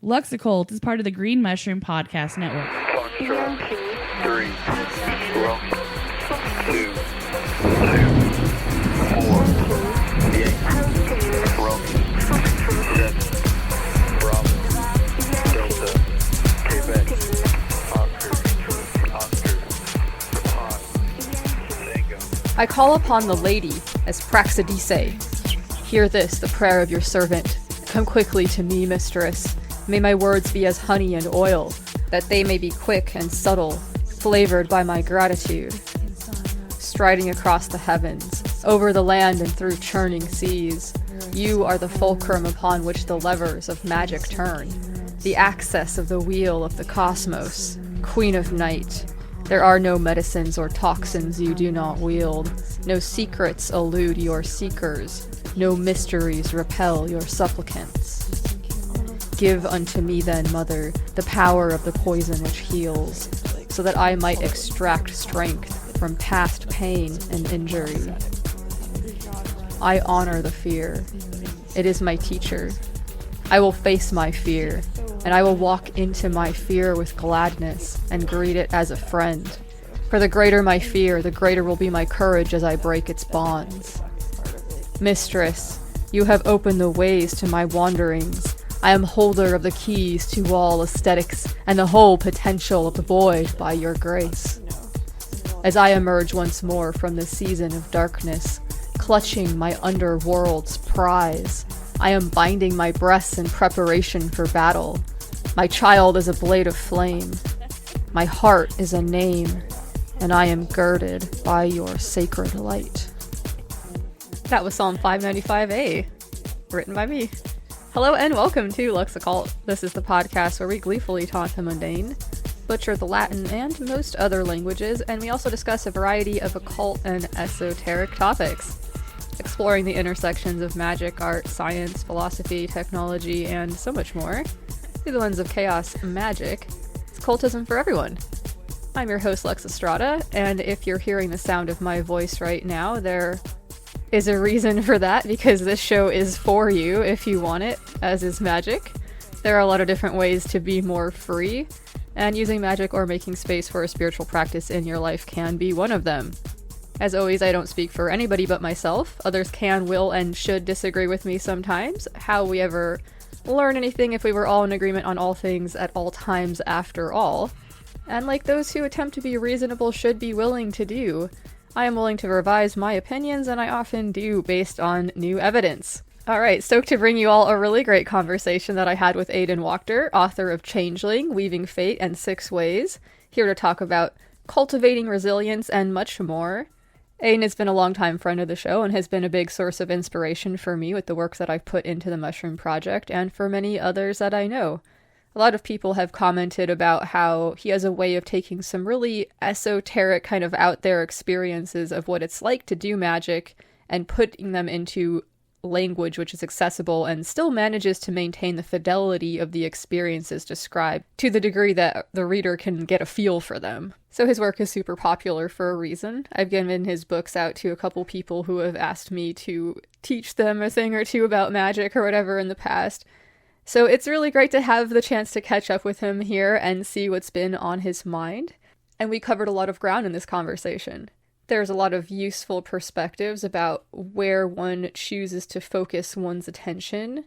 Lux Occult is part of the Green Mushroom Podcast Network. Control 3, 2, 4, 8, 7, Bravo, Delta, Quebec, Oscar, Tango. I call upon the lady as Praxidise. Hear this, the prayer of your servant. Come quickly to me, mistress. May my words be as honey and oil, that they may be quick and subtle, flavored by my gratitude. Striding across the heavens, over the land and through churning seas, you are the fulcrum upon which the levers of magic turn, the axis of the wheel of the cosmos, queen of night. There are no medicines or toxins you do not wield, no secrets elude your seekers, no mysteries repel your supplicants. Give unto me then, Mother, the power of the poison which heals, so that I might extract strength from past pain and injury. I honor the fear. It is my teacher. I will face my fear, and I will walk into my fear with gladness and greet it as a friend. For the greater my fear, the greater will be my courage as I break its bonds. Mistress, you have opened the ways to my wanderings. I am holder of the keys to all aesthetics and the whole potential of the void by your grace. As I emerge once more from the season of darkness, clutching my underworld's prize, I am binding my breasts in preparation for battle. My child is a blade of flame. My heart is a name, and I am girded by your sacred light. That was Psalm 595a, written by me. Hello and welcome to Lux Occult. This is the podcast where we gleefully taunt the mundane, butcher the Latin and most other languages, and we also discuss a variety of occult and esoteric topics, exploring the intersections of magic, art, science, philosophy, technology, and so much more through the lens of chaos magic. It's occultism for everyone. I'm your host, Lux Estrada, and if you're hearing the sound of my voice right now, there is a reason for that, because this show is for you if you want it, as is magic. There are a lot of different ways to be more free, and using magic or making space for a spiritual practice in your life can be one of them. As always, I don't speak for anybody but myself. Others can, will, and should disagree with me sometimes. How we ever learn anything if we were all in agreement on all things at all times after all. And like those who attempt to be reasonable should be willing to do, I am willing to revise my opinions, and I often do based on new evidence. Alright, stoked to bring you all a really great conversation that I had with Aidan Wachter, author of Changeling, Weaving Fate, and 6 Ways, here to talk about cultivating resilience and much more. Aidan has been a longtime friend of the show and has been a big source of inspiration for me with the work that I've put into the Mushroom Project, and for many others that I know. A lot of people have commented about how he has a way of taking some really esoteric kind of out there experiences of what it's like to do magic and putting them into language which is accessible and still manages to maintain the fidelity of the experiences described to the degree that the reader can get a feel for them. So his work is super popular for a reason. I've given his books out to a couple people who have asked me to teach them a thing or two about magic or whatever in the past. So it's really great to have the chance to catch up with him here and see what's been on his mind. And we covered a lot of ground in this conversation. There's a lot of useful perspectives about where one chooses to focus one's attention,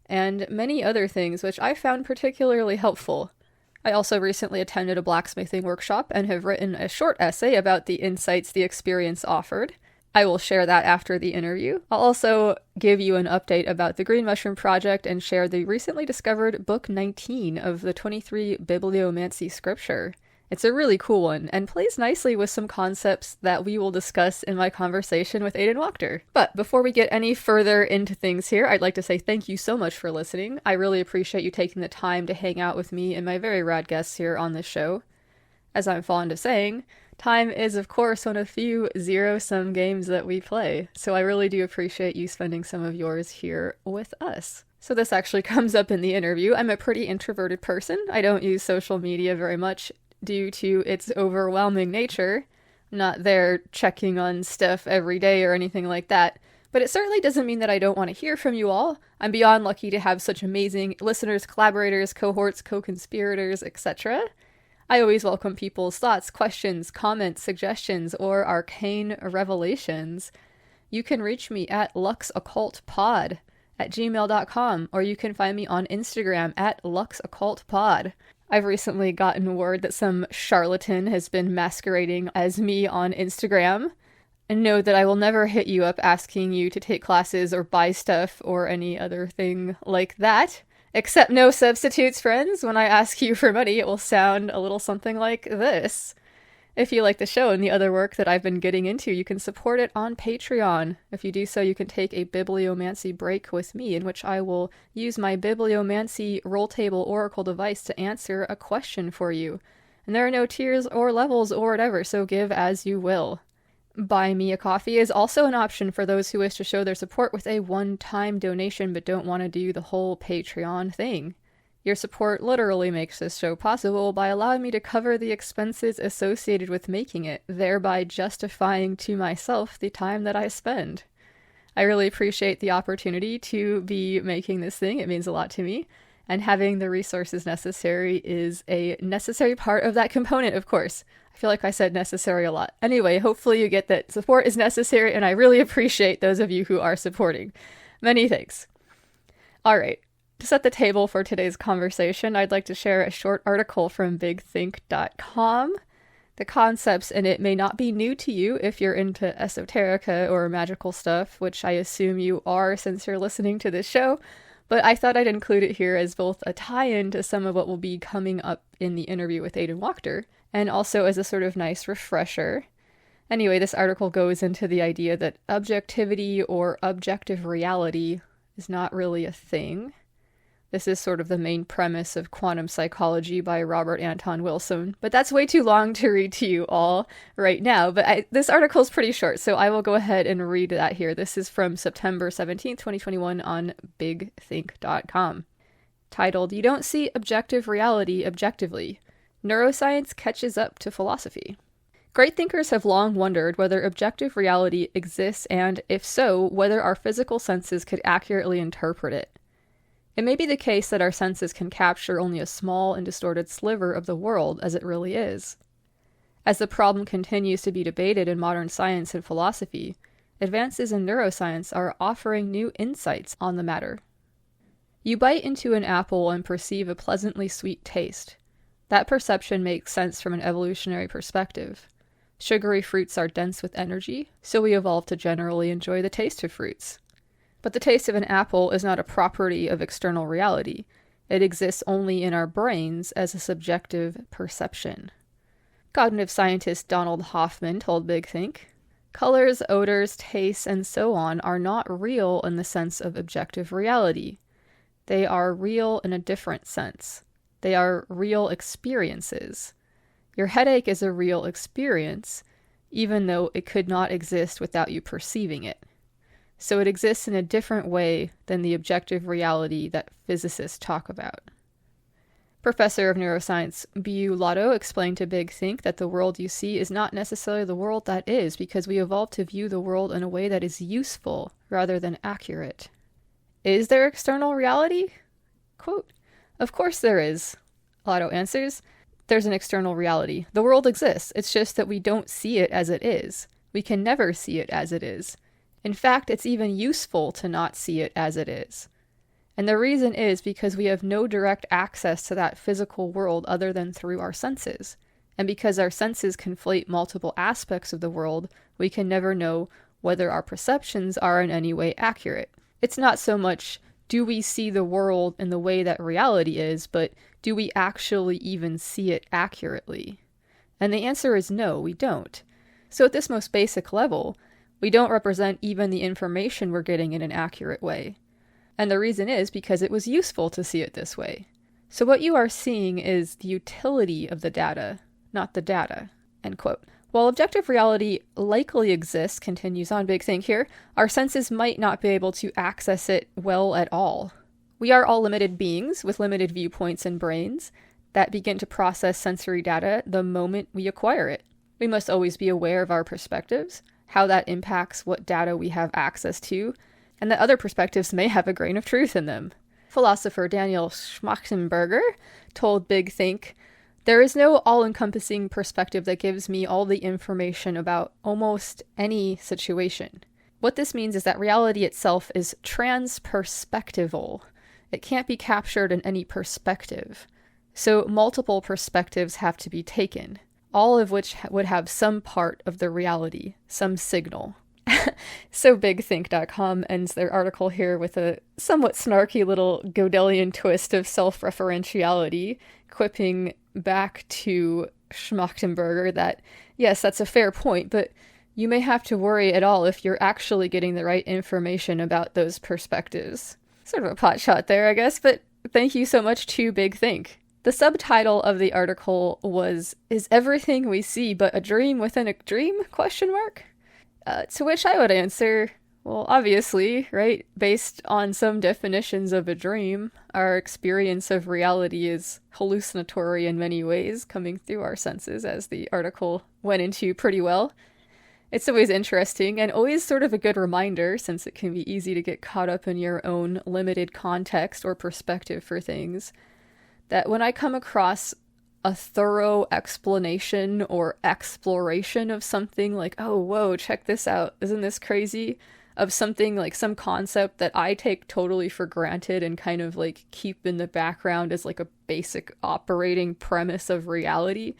and many other things which I found particularly helpful. I also recently attended a blacksmithing workshop and have written a short essay about the insights the experience offered. I will share that after the interview. I'll also give you an update about the Green Mushroom Project and share the recently discovered book 19 of the 23 Bibliomancy scripture. It's a really cool one, and plays nicely with some concepts that we will discuss in my conversation with Aidan Wachter. But before we get any further into things here, I'd like to say thank you so much for listening. I really appreciate you taking the time to hang out with me and my very rad guests here on this show. As I'm fond of saying, time is, of course, one of few zero-sum games that we play, so I really do appreciate you spending some of yours here with us. So this actually comes up in the interview. I'm a pretty introverted person. I don't use social media very much due to its overwhelming nature. I'm not there checking on stuff every day or anything like that, But it certainly doesn't mean that I don't want to hear from you all. I'm beyond lucky to have such amazing listeners, collaborators, cohorts, co-conspirators, etc. I always welcome people's thoughts, questions, comments, suggestions, or arcane revelations. You can reach me at luxoccultpod@gmail.com, or you can find me on Instagram at luxoccultpod. I've recently gotten word that some charlatan has been masquerading as me on Instagram. And know that I will never hit you up asking you to take classes or buy stuff or any other thing like that. Accept no substitutes, friends. When I ask you for money, it will sound a little something like this. If you like the show and the other work that I've been getting into, you can support it on Patreon. If you do so, you can take a bibliomancy break with me, in which I will use my bibliomancy roll table oracle device to answer a question for you. And there are no tiers or levels or whatever, so give as you will. Buy me a coffee is also an option for those who wish to show their support with a one-time donation but don't want to do the whole Patreon thing. Your support literally makes this show possible by allowing me to cover the expenses associated with making it, thereby justifying to myself the time that I spend. I really appreciate the opportunity to be making this thing. It means a lot to me. And having the resources necessary is a necessary part of that component, of course. I feel like I said necessary a lot. Anyway, hopefully you get that support is necessary, and I really appreciate those of you who are supporting. Many thanks. All right, to set the table for today's conversation, I'd like to share a short article from bigthink.com. The concepts in it may not be new to you if you're into esoterica or magical stuff, which I assume you are since you're listening to this show, but I thought I'd include it here as both a tie-in to some of what will be coming up in the interview with Aidan Wachter, and also as a sort of nice refresher. Anyway, this article goes into the idea that objectivity or objective reality is not really a thing. This is sort of the main premise of Quantum Psychology by Robert Anton Wilson, but that's way too long to read to you all right now. But this article is pretty short, so I will go ahead and read that here. This is from September 17th, 2021 on bigthink.com. Titled, "You Don't See Objective Reality Objectively. Neuroscience Catches Up to Philosophy." Great thinkers have long wondered whether objective reality exists and, if so, whether our physical senses could accurately interpret it. It may be the case that our senses can capture only a small and distorted sliver of the world as it really is. As the problem continues to be debated in modern science and philosophy, advances in neuroscience are offering new insights on the matter. You bite into an apple and perceive a pleasantly sweet taste. That perception makes sense from an evolutionary perspective. Sugary fruits are dense with energy, so we evolved to generally enjoy the taste of fruits. But the taste of an apple is not a property of external reality. It exists only in our brains as a subjective perception. Cognitive scientist Donald Hoffman told Big Think, "Colors, odors, tastes, and so on are not real in the sense of objective reality. They are real in a different sense. They are real experiences. Your headache is a real experience, even though it could not exist without you perceiving it. So it exists in a different way than the objective reality that physicists talk about." Professor of neuroscience Bu Lotto explained to Big Think that the world you see is not necessarily the world that is, because we evolved to view the world in a way that is useful rather than accurate. Is there external reality? Quote, "Of course there is," Lotto answers. "There's an external reality. The world exists. It's just that we don't see it as it is. We can never see it as it is. In fact, it's even useful to not see it as it is. And the reason is because we have no direct access to that physical world other than through our senses. And because our senses conflate multiple aspects of the world, we can never know whether our perceptions are in any way accurate. It's not so much, do we see the world in the way that reality is, but do we actually even see it accurately? And the answer is no, we don't. So at this most basic level, we don't represent even the information we're getting in an accurate way. And the reason is because it was useful to see it this way. So what you are seeing is the utility of the data, not the data." End quote. While objective reality likely exists, continues on Big Think here, our senses might not be able to access it well at all. We are all limited beings with limited viewpoints and brains that begin to process sensory data the moment we acquire it. We must always be aware of our perspectives, how that impacts what data we have access to, and that other perspectives may have a grain of truth in them. Philosopher Daniel Schmachtenberger told Big Think, "There is no all-encompassing perspective that gives me all the information about almost any situation. What this means is that reality itself is transperspectival. It can't be captured in any perspective. So multiple perspectives have to be taken, all of which would have some part of the reality, some signal." So BigThink.com ends their article here with a somewhat snarky little Godelian twist of self-referentiality, quipping back to Schmachtenberger that, yes, that's a fair point, but you may have to worry at all if you're actually getting the right information about those perspectives. Sort of a pot shot there, I guess, but thank you so much to Big Think. The subtitle of the article was, "Is Everything We See But a Dream Within a Dream?" ? To which I would answer, well, obviously, right? Based on some definitions of a dream, our experience of reality is hallucinatory in many ways, coming through our senses, as the article went into pretty well. It's always interesting and always sort of a good reminder, since it can be easy to get caught up in your own limited context or perspective for things, that when I come across a thorough explanation or exploration of something like, oh, whoa, check this out, isn't this crazy? Of something like some concept that I take totally for granted and kind of like keep in the background as like a basic operating premise of reality.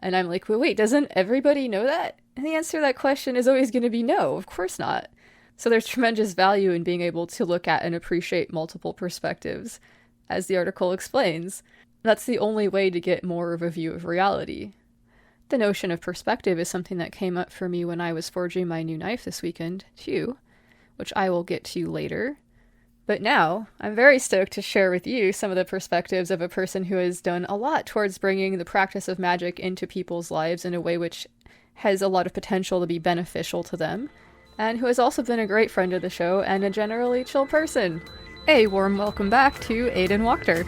And I'm like, well, wait, doesn't everybody know that? And the answer to that question is always going to be no, of course not. So there's tremendous value in being able to look at and appreciate multiple perspectives, as the article explains. That's the only way to get more of a view of reality. The notion of perspective is something that came up for me when I was forging my new knife this weekend, too, which I will get to later. But now, I'm very stoked to share with you some of the perspectives of a person who has done a lot towards bringing the practice of magic into people's lives in a way which has a lot of potential to be beneficial to them, and who has also been a great friend of the show and a generally chill person. A warm welcome back to Aidan Wachter.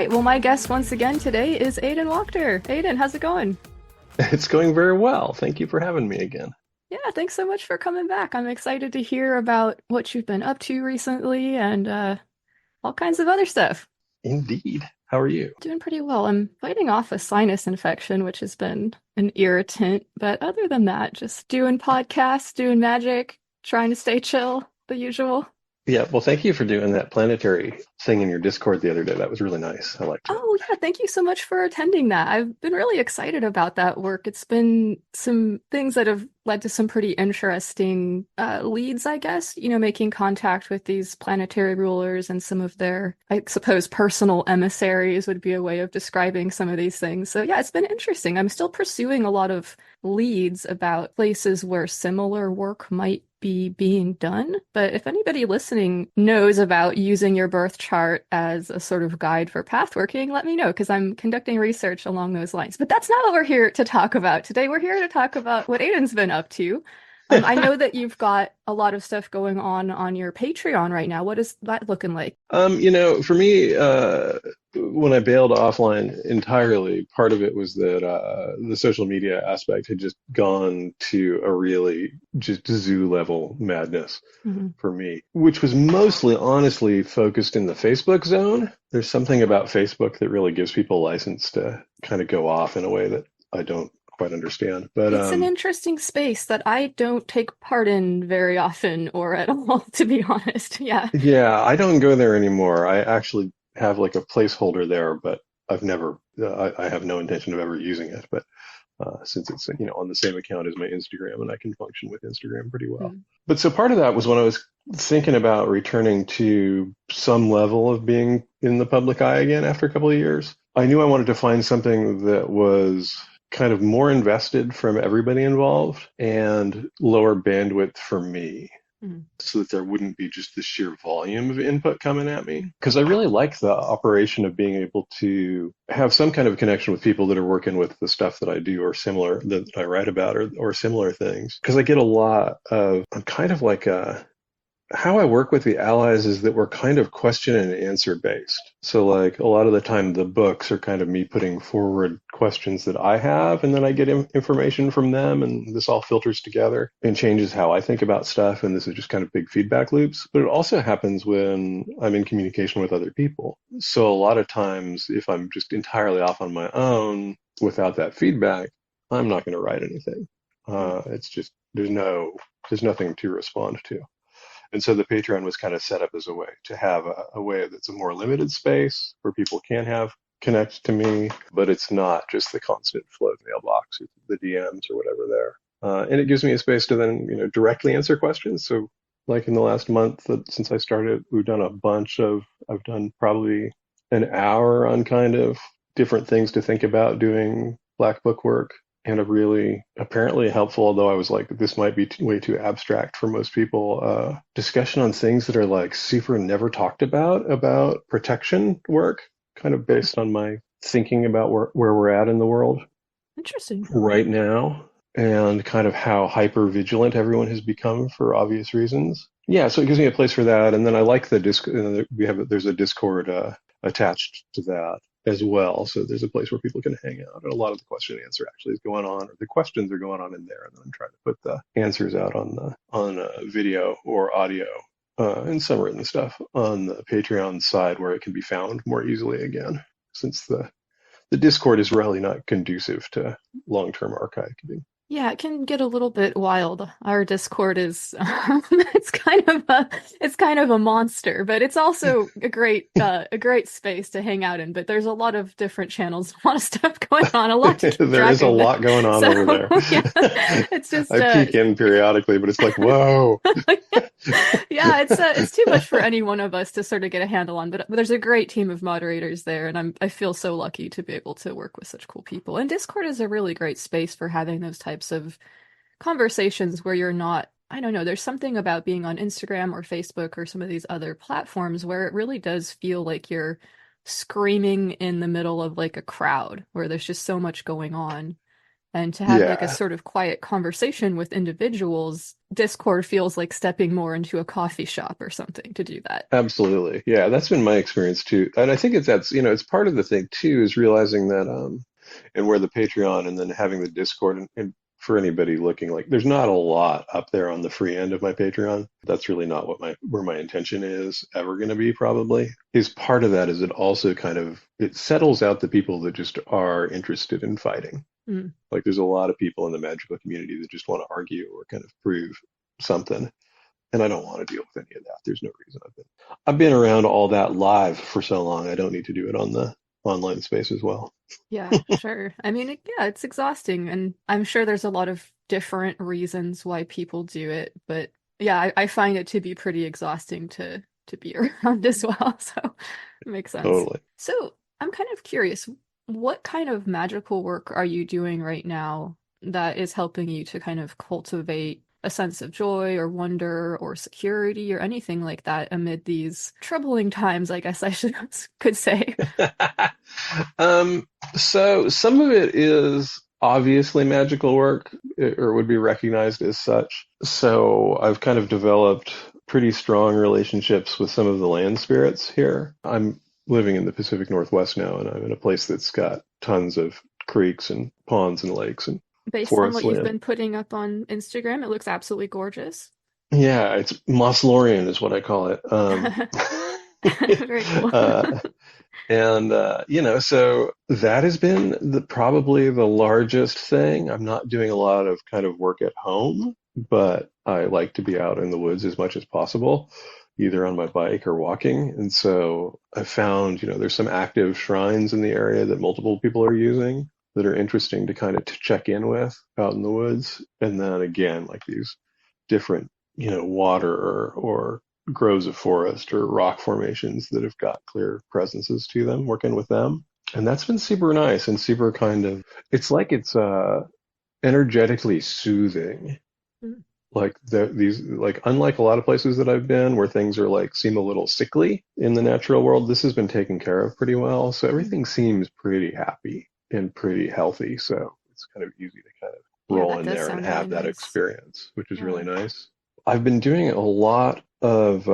Well, my guest once again today is Aidan Wachter. Aidan, how's it going? It's going very well. Thank you for having me again. Yeah, thanks so much for coming back. I'm excited to hear about what you've been up to recently and all kinds of other stuff. Indeed. How are you? Doing pretty well. I'm fighting off a sinus infection, which has been an irritant. But other than that, just doing podcasts, doing magic, trying to stay chill, the usual. Yeah, well, thank you for doing that planetary thing in your Discord the other day. That was really nice. I liked it. Oh, yeah. Thank you so much for attending that. I've been really excited about that work. It's been some things that have led to some pretty interesting leads, I guess, making contact with these planetary rulers and some of their, I suppose, personal emissaries would be a way of describing some of these things. So yeah, it's been interesting. I'm still pursuing a lot of leads about places where similar work might be being done. But if anybody listening knows about using your birth chart as a sort of guide for pathworking, let me know, because I'm conducting research along those lines. But that's not what we're here to talk about today. We're here to talk about what Aidan's been up to. I know that you've got a lot of stuff going on your Patreon right now. What is that looking like? For me, when I bailed offline entirely, part of it was that the social media aspect had just gone to a really just zoo level madness for me, which was mostly honestly focused in the Facebook zone. There's something about Facebook that really gives people license to kind of go off in a way that I don't quite understand. But it's an interesting space that I don't take part in very often or at all, to be honest. Yeah, I don't go there anymore. I actually have like a placeholder there, but I've never I have no intention of ever using it. But since it's on the same account as my Instagram, and I can function with Instagram pretty well. But so part of that was when I was thinking about returning to some level of being in the public eye again after a couple of years. I knew I wanted to find something that was kind of more invested from everybody involved and lower bandwidth for me. so that there wouldn't be just the sheer volume of input coming at me. Because I really like the operation of being able to have some kind of connection with people that are working with the stuff that I do or similar, that I write about, or similar things. Because I get a lot of, I'm kind of like how I work with the allies is that we're kind of question and answer based. So like a lot of the time the books are kind of me putting forward questions that I have, and then I get information from them, and this all filters together and changes how I think about stuff. And this is just kind of big feedback loops. But it also happens when I'm in communication with other people. So a lot of times if I'm just entirely off on my own without that feedback, I'm not going to write anything. It's just, there's nothing to respond to. And so the Patreon was kind of set up as a way to have a way that's a more limited space where people can connect to me, but it's not just the constant flow of mailbox or the DMs or whatever there. And it gives me a space to then, directly answer questions. So like in the last month since I started, I've done probably an hour on kind of different things to think about doing Black Book work. And a really apparently helpful, although I was like, this might be way too abstract for most people, discussion on things that are like super never talked about protection work, kind of based on my thinking about where we're at in the world. Interesting. Right now, and kind of how hyper vigilant everyone has become for obvious reasons. Yeah, so it gives me a place for that. And then I like the Discord. There's a Discord attached to that as well. So there's a place where people can hang out. And a lot of the question and answer actually is going on, or the questions are going on in there. And then I'm trying to put the answers out on video or audio and some written stuff on the Patreon side where it can be found more easily again, since the Discord is really not conducive to long-term archiving. Yeah, it can get a little bit wild. Our Discord is it's kind of a monster, but it's also a great space to hang out in. But there's a lot of different channels, a lot of stuff going on, a lot to keep There track is a of. lot going on over there. Yeah, it's just I peek in periodically, but it's like, whoa. Yeah, it's too much for any one of us to sort of get a handle on. But there's a great team of moderators there, and I feel so lucky to be able to work with such cool people. And Discord is a really great space for having those types of conversations where you're not, I don't know, there's something about being on Instagram or Facebook or some of these other platforms where it really does feel like you're screaming in the middle of like a crowd where there's just so much going on. And to have like a sort of quiet conversation with individuals, Discord feels like stepping more into a coffee shop or something to do that. Absolutely. Yeah, that's been my experience too. And I think it's part of the thing too, is realizing that and where the Patreon and then having the Discord and for anybody looking, like there's not a lot up there on the free end of my Patreon. That's really not where my intention is ever going to be, probably. Is part of that is it also kind of, it settles out the people that just are interested in fighting. Like there's a lot of people in the magical community that just want to argue or kind of prove something. And I don't want to deal with any of that. There's no reason. I've been around all that live for so long. I don't need to do it on the online space as well. Yeah, sure. I mean, it's exhausting, and I'm sure there's a lot of different reasons why people do it, but yeah, I find it to be pretty exhausting to be around as well, so it makes sense. Totally. So I'm kind of curious, what kind of magical work are you doing right now that is helping you to kind of cultivate a sense of joy or wonder or security or anything like that amid these troubling times, I guess I could say? So some of it is obviously magical work, or would be recognized as such. So I've kind of developed pretty strong relationships with some of the land spirits here. I'm living in the Pacific Northwest now, and I'm in a place that's got tons of creeks and ponds and lakes and based on what you've been putting up on Instagram, it looks absolutely gorgeous. Yeah, it's Mosslorian is what I call it. Very cool. So that has been probably the largest thing. I'm not doing a lot of kind of work at home, but I like to be out in the woods as much as possible, either on my bike or walking. And so I found, there's some active shrines in the area that multiple people are using that are interesting to kind of check in with out in the woods. And then again, like these different, water or groves of forest or rock formations that have got clear presences to them, working with them. And that's been super nice and super kind of, it's like it's energetically soothing. Like these, like unlike a lot of places that I've been where things are like seem a little sickly in the natural world, this has been taken care of pretty well. So everything seems pretty happy and pretty healthy. So it's kind of easy to kind of Yeah, roll that in does there and sound really have that nice. experience, which is really Yeah. nice. I've been doing a lot of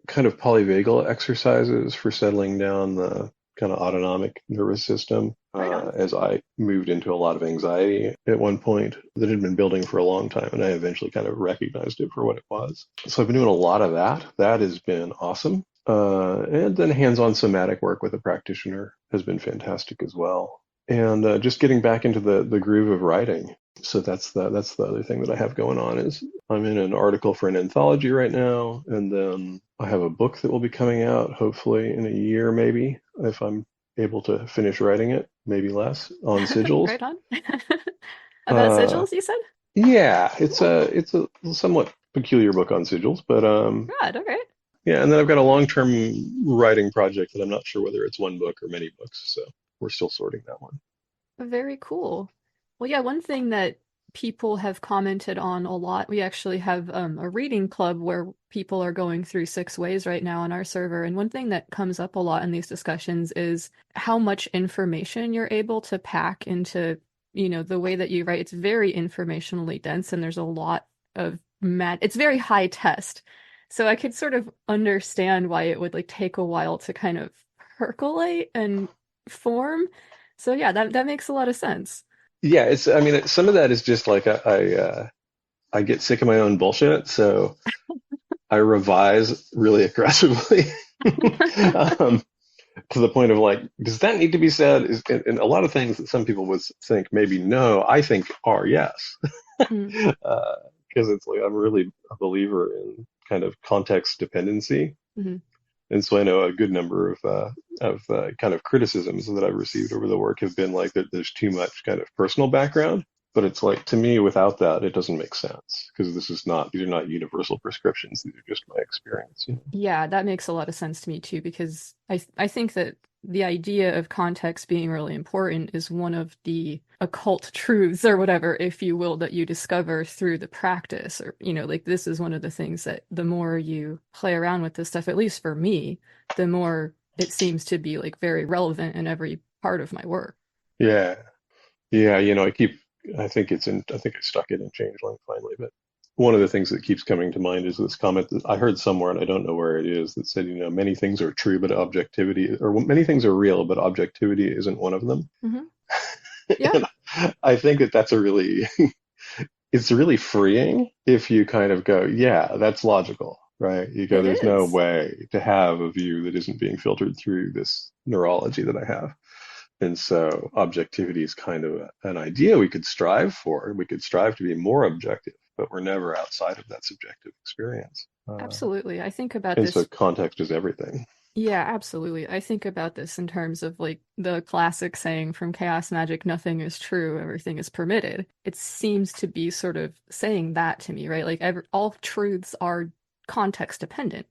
kind of polyvagal exercises for settling down the kind of autonomic nervous system Right on. as I moved into a lot of anxiety at one point that had been building for a long time, and I eventually kind of recognized it for what it was. So I've been doing a lot of that. That has been awesome. And then hands-on somatic work with a practitioner has been fantastic as well. And just getting back into the groove of writing. So that's the other thing that I have going on is I'm in an article for an anthology right now, and then I have a book that will be coming out hopefully in a year, maybe, if I'm able to finish writing it, maybe less, on sigils. Right on. About Uh, sigils, you said? yeah, Cool. it's a somewhat peculiar book on sigils, but Right, okay. yeah, and then I've got a long-term writing project that I'm not sure whether it's one book or many books, so we're still sorting that one. Very cool. Well, yeah, one thing that people have commented on a lot, we actually have a reading club where people are going through six ways right now on our server. And one thing that comes up a lot in these discussions is how much information you're able to pack into, the way that you write. It's very informationally dense and there's a lot of it's very high test. So I could sort of understand why it would like take a while to kind of percolate and form. So yeah, that makes a lot of sense. Yeah, I mean, some of that is just like I get sick of my own bullshit, so I revise really aggressively. um, to the point of like, does that need to be said? And a lot of things that some people would think maybe no, I think are yes. Mm, Because it's like I'm really a believer in kind of context dependency. mhm. And so I know a good number of kind of criticisms that I've received over the work have been like that there's too much kind of personal background. But it's like to me, without that, it doesn't make sense because these are not universal prescriptions. These are just my experience. You know? Yeah, that makes a lot of sense to me too, because I think that the idea of context being really important is one of the occult truths or whatever, if you will, that you discover through the practice. Or, like this is one of the things that the more you play around with this stuff, at least for me, the more it seems to be like very relevant in every part of my work. Yeah, yeah. I think I stuck it in Changeling finally. But one of the things that keeps coming to mind is this comment that I heard somewhere, and I don't know where it is, that said, many things are true, but objectivity, or many things are real, but objectivity isn't one of them. Hmm. Yeah, And I think that that's it's really freeing if you kind of go, yeah, that's logical, right? You go, it there's no is. way to have a view that isn't being filtered through this neurology that I have. And so objectivity is kind of an idea we could strive for. We could strive to be more objective, but we're never outside of that subjective experience. Absolutely. I think about And so this. context is everything. Yeah, absolutely. I think about this in terms of like the classic saying from Chaos Magic, nothing is true, everything is permitted. It seems to be sort of saying that to me, right? Like all truths are context dependent.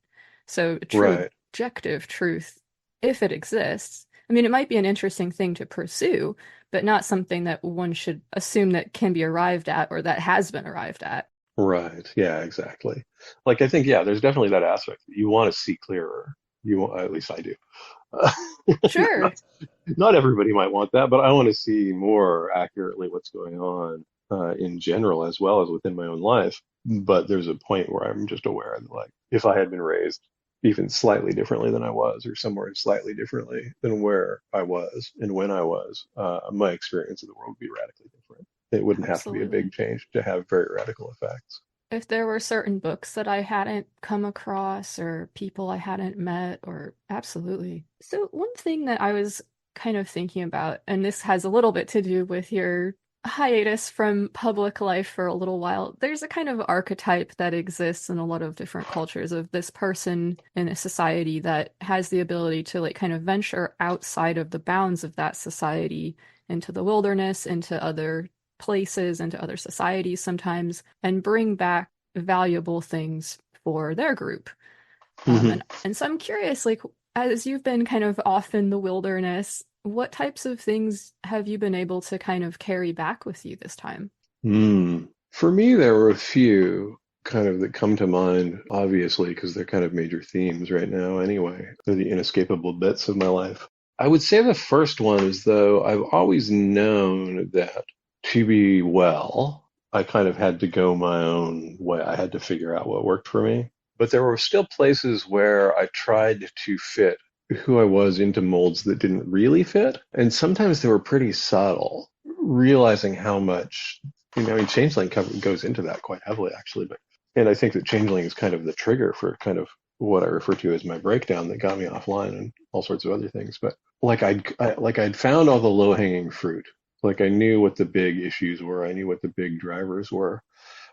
So true Right. objective truth, if it exists, I mean, it might be an interesting thing to pursue, but not something that one should assume that can be arrived at or that has been arrived at. Right. Yeah, exactly. Like I think, yeah, there's definitely that aspect. You want to see clearer. You want, at least I do. Uh, Sure. not, not everybody might want that, but I want to see more accurately what's going on in general as well as within my own life. But there's a point where I'm just aware that, like, if I had been raised even slightly differently than I was, or somewhere slightly differently than where I was and when I was, my experience of the world would be radically different. It wouldn't have to be a Absolutely. big change to have very radical effects. If there were certain books that I hadn't come across or people I hadn't met, or absolutely. So, one thing that I was kind of thinking about, and this has a little bit to do with your hiatus from public life for a little while, there's a kind of archetype that exists in a lot of different cultures of this person in a society that has the ability to like kind of venture outside of the bounds of that society into the wilderness, into other places, into other societies sometimes, and bring back valuable things for their group. Hmm. And so I'm curious, like, as you've been kind of off in the wilderness, what types of things have you been able to kind of carry back with you this time? For me, there were a few kind of that come to mind, obviously, because they're kind of major themes right now anyway. They're the inescapable bits of my life. I would say the first one is, though, I've always known that to be well, I kind of had to go my own way. I had to figure out what worked for me. But there were still places where I tried to fit who I was into molds that didn't really fit. And sometimes they were pretty subtle, realizing how much, I mean, Changeling goes into that quite heavily, actually. And I think that Changeling is kind of the trigger for kind of what I refer to as my breakdown that got me offline and all sorts of other things. But I'd found all the low hanging fruit. Like I knew what the big issues were. I knew what the big drivers were.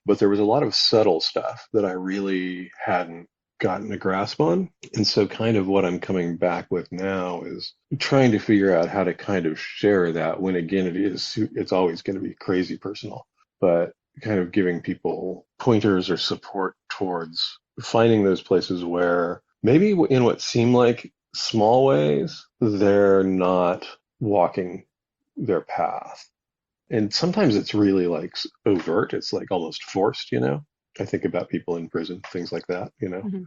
But there was a lot of subtle stuff that I really hadn't gotten a grasp on. And so kind of what I'm coming back with now is trying to figure out how to kind of share that when, again, it's always going to be crazy personal, but kind of giving people pointers or support towards finding those places where maybe in what seem like small ways, they're not walking their path. And sometimes it's really like overt. It's like almost forced, I think about people in prison, things like that, Mm-hmm.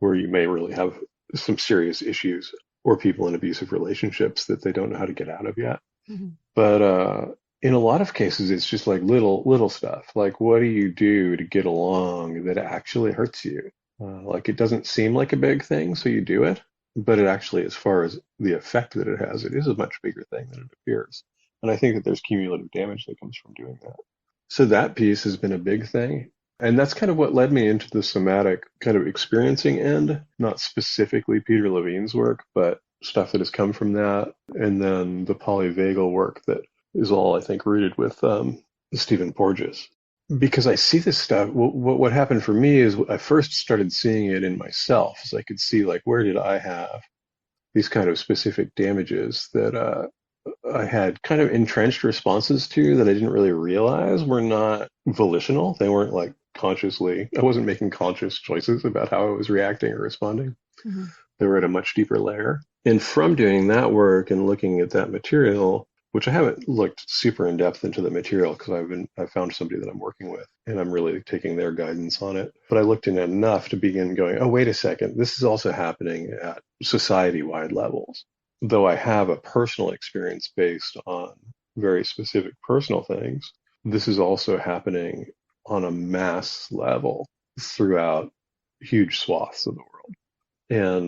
where you may really have some serious issues or people in abusive relationships that they don't know how to get out of yet. Mm-hmm. But in a lot of cases, it's just like little stuff. Like, what do you do to get along that actually hurts you? Like, it doesn't seem like a big thing, so you do it. But it actually, as far as the effect that it has, it is a much bigger thing than it appears. And I think that there's cumulative damage that comes from doing that. So that piece has been a big thing. And that's kind of what led me into the somatic kind of experiencing end, not specifically Peter Levine's work, but stuff that has come from that. And then the polyvagal work that is all, I think, rooted with Stephen Porges. Because I see this stuff, what happened for me is I first started seeing it in myself, as I could see, like, where did I have these kind of specific damages that I had kind of entrenched responses to that I didn't really realize were not volitional. They weren't like consciously, I wasn't making conscious choices about how I was reacting or responding. Mm-hmm. They were at a much deeper layer. And from doing that work and looking at that material, which I haven't looked super in depth into the material because I've found somebody that I'm working with and I'm really taking their guidance on it. But I looked in enough to begin going, oh, wait a second, this is also happening at society-wide levels. Though I have a personal experience based on very specific personal things, this is also happening on a mass level throughout huge swaths of the world.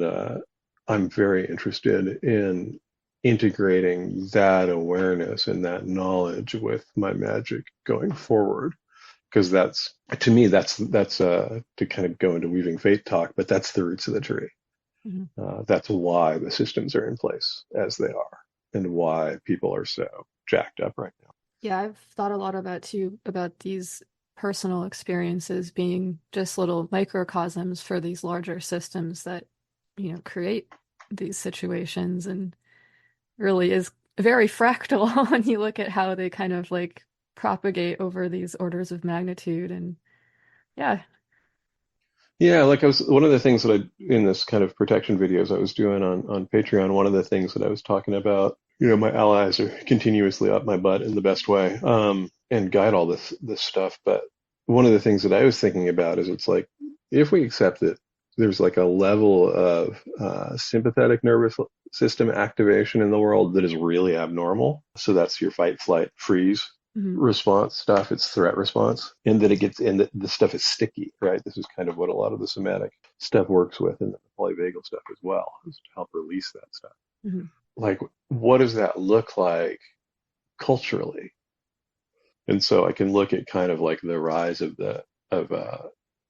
And I'm very interested in integrating that awareness and that knowledge with my magic going forward. Because that's, to me, that's to kind of go into weaving fate talk, but that's the roots of the tree. Mm-hmm. That's why the systems are in place as they are and why people are so jacked up right now. Yeah, I've thought a lot about these personal experiences being just little microcosms for these larger systems that, create these situations, and really is very fractal when you look at how they kind of like propagate over these orders of magnitude. And yeah. Yeah, like one of the things that in this kind of protection videos I was doing on Patreon, one of the things that I was talking about, my allies are continuously up my butt in the best way, and guide all this stuff. But one of the things that I was thinking about is it's like, if we accept that there's like a level of sympathetic nervous system activation in the world that is really abnormal. So that's your fight, flight, freeze response stuff. It's threat response. And that the stuff is sticky, right? This is kind of what a lot of the somatic stuff works with, and the polyvagal stuff as well, is to help release that stuff. Mm-hmm. Like, what does that look like culturally? And so I can look at kind of like the rise of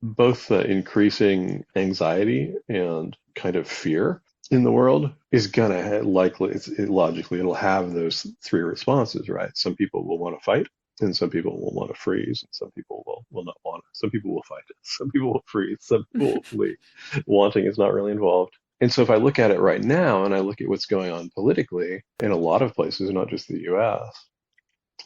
both the increasing anxiety and kind of fear in the world is gonna logically it'll have those three responses, right? Some people will want to fight, and some people will want to freeze, and some people will not want to. Some people will fight, some people will freeze, some people will flee. Wanting is not really involved. And so if I look at it right now and I look at what's going on politically in a lot of places, not just the US,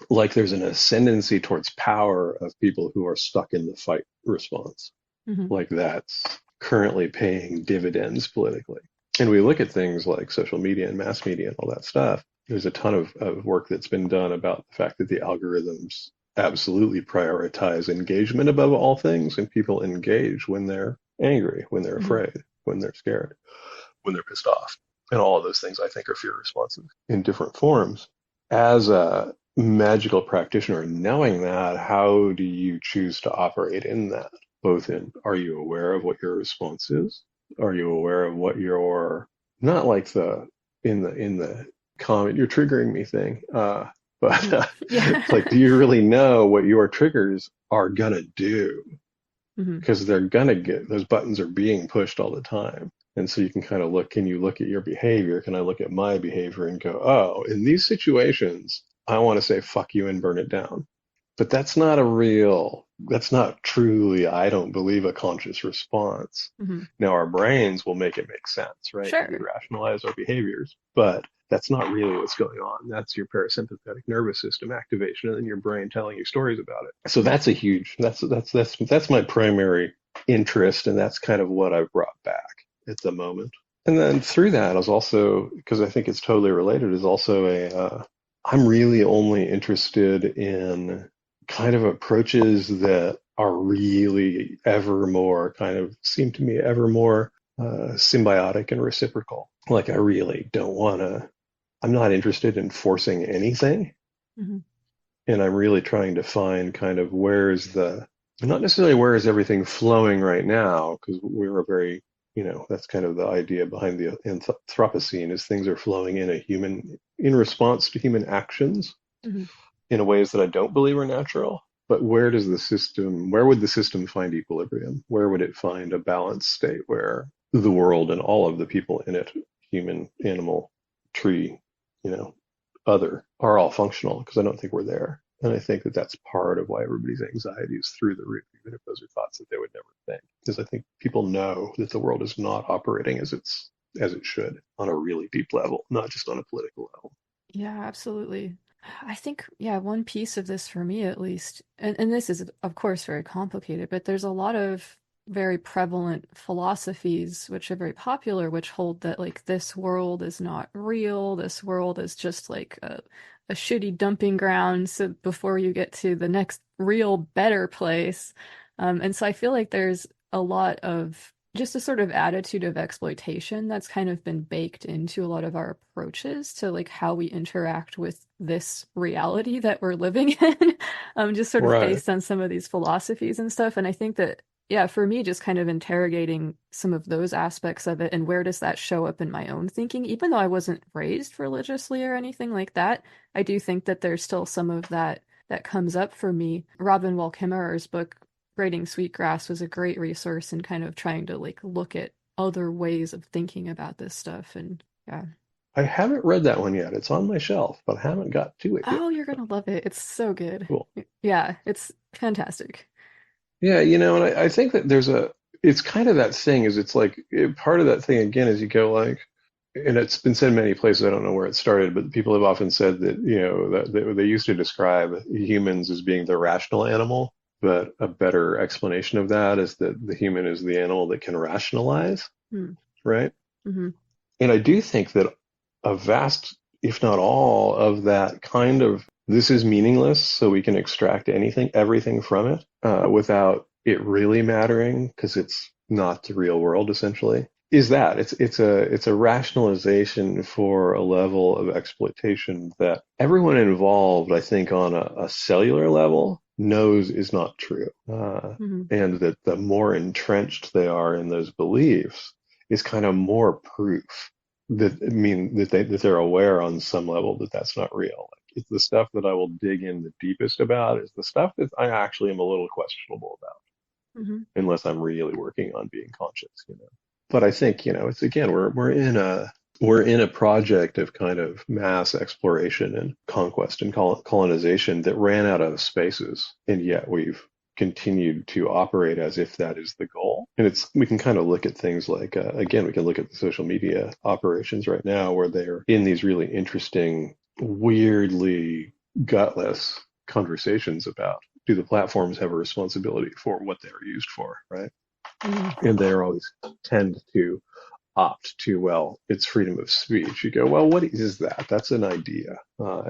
like there's an ascendancy towards power of people who are stuck in the fight response. Mm-hmm. Like that's currently paying dividends politically. And we look at things like social media and mass media and all that stuff. There's a ton of work that's been done about the fact that the algorithms absolutely prioritize engagement above all things, and people engage when they're angry, when they're afraid, when they're scared, when they're pissed off. And all of those things I think are fear responses in different forms. As a magical practitioner, knowing that, how do you choose to operate in that? Both in, are you aware of what your response is? Are you aware of what your, not like in the comment, you're triggering me thing, but it's like, do you really know what your triggers are gonna do? Because they're gonna those buttons are being pushed all the time. And so you can kind of look, can you look at your behavior? Can I look at my behavior and go, oh, in these situations, I want to say fuck you and burn it down. But that's not truly, I don't believe, a conscious response. Now, our brains will make it make sense, right? Sure. We rationalize our behaviors, but that's not really what's going on. That's your parasympathetic nervous system activation, and then your brain telling you stories about it. So that's a huge, that's my primary interest, and that's kind of what I've brought back at the moment. And then through that, I was also, because I think it's totally related, is also I'm really only interested in kind of approaches that are really seem to me ever more symbiotic and reciprocal. Like, I really don't want to, I'm not interested in forcing anything. And I'm really trying to find kind of not necessarily where is everything flowing right now, because we're a very, that's kind of the idea behind the Anthropocene, is things are flowing in response to human actions in ways that I don't believe are natural. But where would the system find equilibrium? Where would it find a balanced state where the world and all of the people in it, human, animal, tree, other, are all functional? Because I don't think we're there. And I think that that's part of why everybody's anxiety is through the roof, even if those are thoughts that they would never think. Because I think people know that the world is not operating as it should on a really deep level, not just on a political level. Yeah, absolutely. I think, one piece of this for me at least, and this is of course very complicated, but there's a lot of very prevalent philosophies which are very popular, which hold that like this world is not real, this world is just like a shitty dumping ground, so before you get to the next real better place. And so I feel like there's a lot of just a sort of attitude of exploitation that's kind of been baked into a lot of our approaches to like how we interact with this reality that we're living in, just sort of based on some of these philosophies and stuff. And I think that, for me, just kind of interrogating some of those aspects of it and where does that show up in my own thinking, even though I wasn't raised religiously or anything like that, I do think that there's still some of that comes up for me. Robin Wall Kimmerer's book, Braiding Sweetgrass, was a great resource in kind of trying to like look at other ways of thinking about this stuff. And I haven't read that one yet. It's on my shelf, but I haven't got to it yet. Oh, you're gonna love it. It's so good. Cool. Yeah, it's fantastic. Yeah, and I think that it's kind of that thing, is it's like, part of that thing again is you go like, and it's been said many places, I don't know where it started, but people have often said that, that they used to describe humans as being the rational animal, but a better explanation of that is that the human is the animal that can rationalize, right? And I do think that a vast, if not all, of that kind of, this is meaningless, so we can extract everything from it, without it really mattering, because it's not the real world, essentially, is that it's a rationalization for a level of exploitation that everyone involved, I think, on a cellular level knows is not true, and that the more entrenched they are in those beliefs is kind of more proof that they're aware on some level that that's not real. It's the stuff that I will dig in the deepest about is the stuff that I actually am a little questionable about, unless I'm really working on being conscious, But I think, it's, again, we're in a project of kind of mass exploration and conquest and colonization that ran out of spaces, and yet we've continued to operate as if that is the goal. And we can kind of look at things like, again, we can look at the social media operations right now, where they're in these really interesting, weirdly gutless conversations about, do the platforms have a responsibility for what they're used for, right? And they always tend to opt to, well, it's freedom of speech. You go, well, what is that? That's an idea.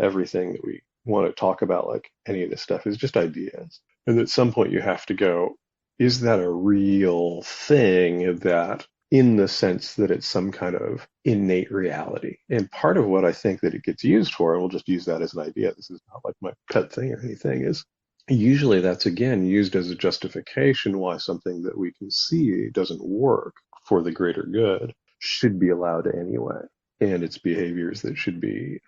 Everything that we want to talk about like any of this stuff is just ideas. And at some point you have to go, is that a real thing that in the sense that it's some kind of innate reality? And part of what I think that it gets used for, and we'll just use that as an idea, this is not like my pet thing or anything, is usually that's again used as a justification why something that we can see doesn't work for the greater good should be allowed anyway. And it's behaviors that should be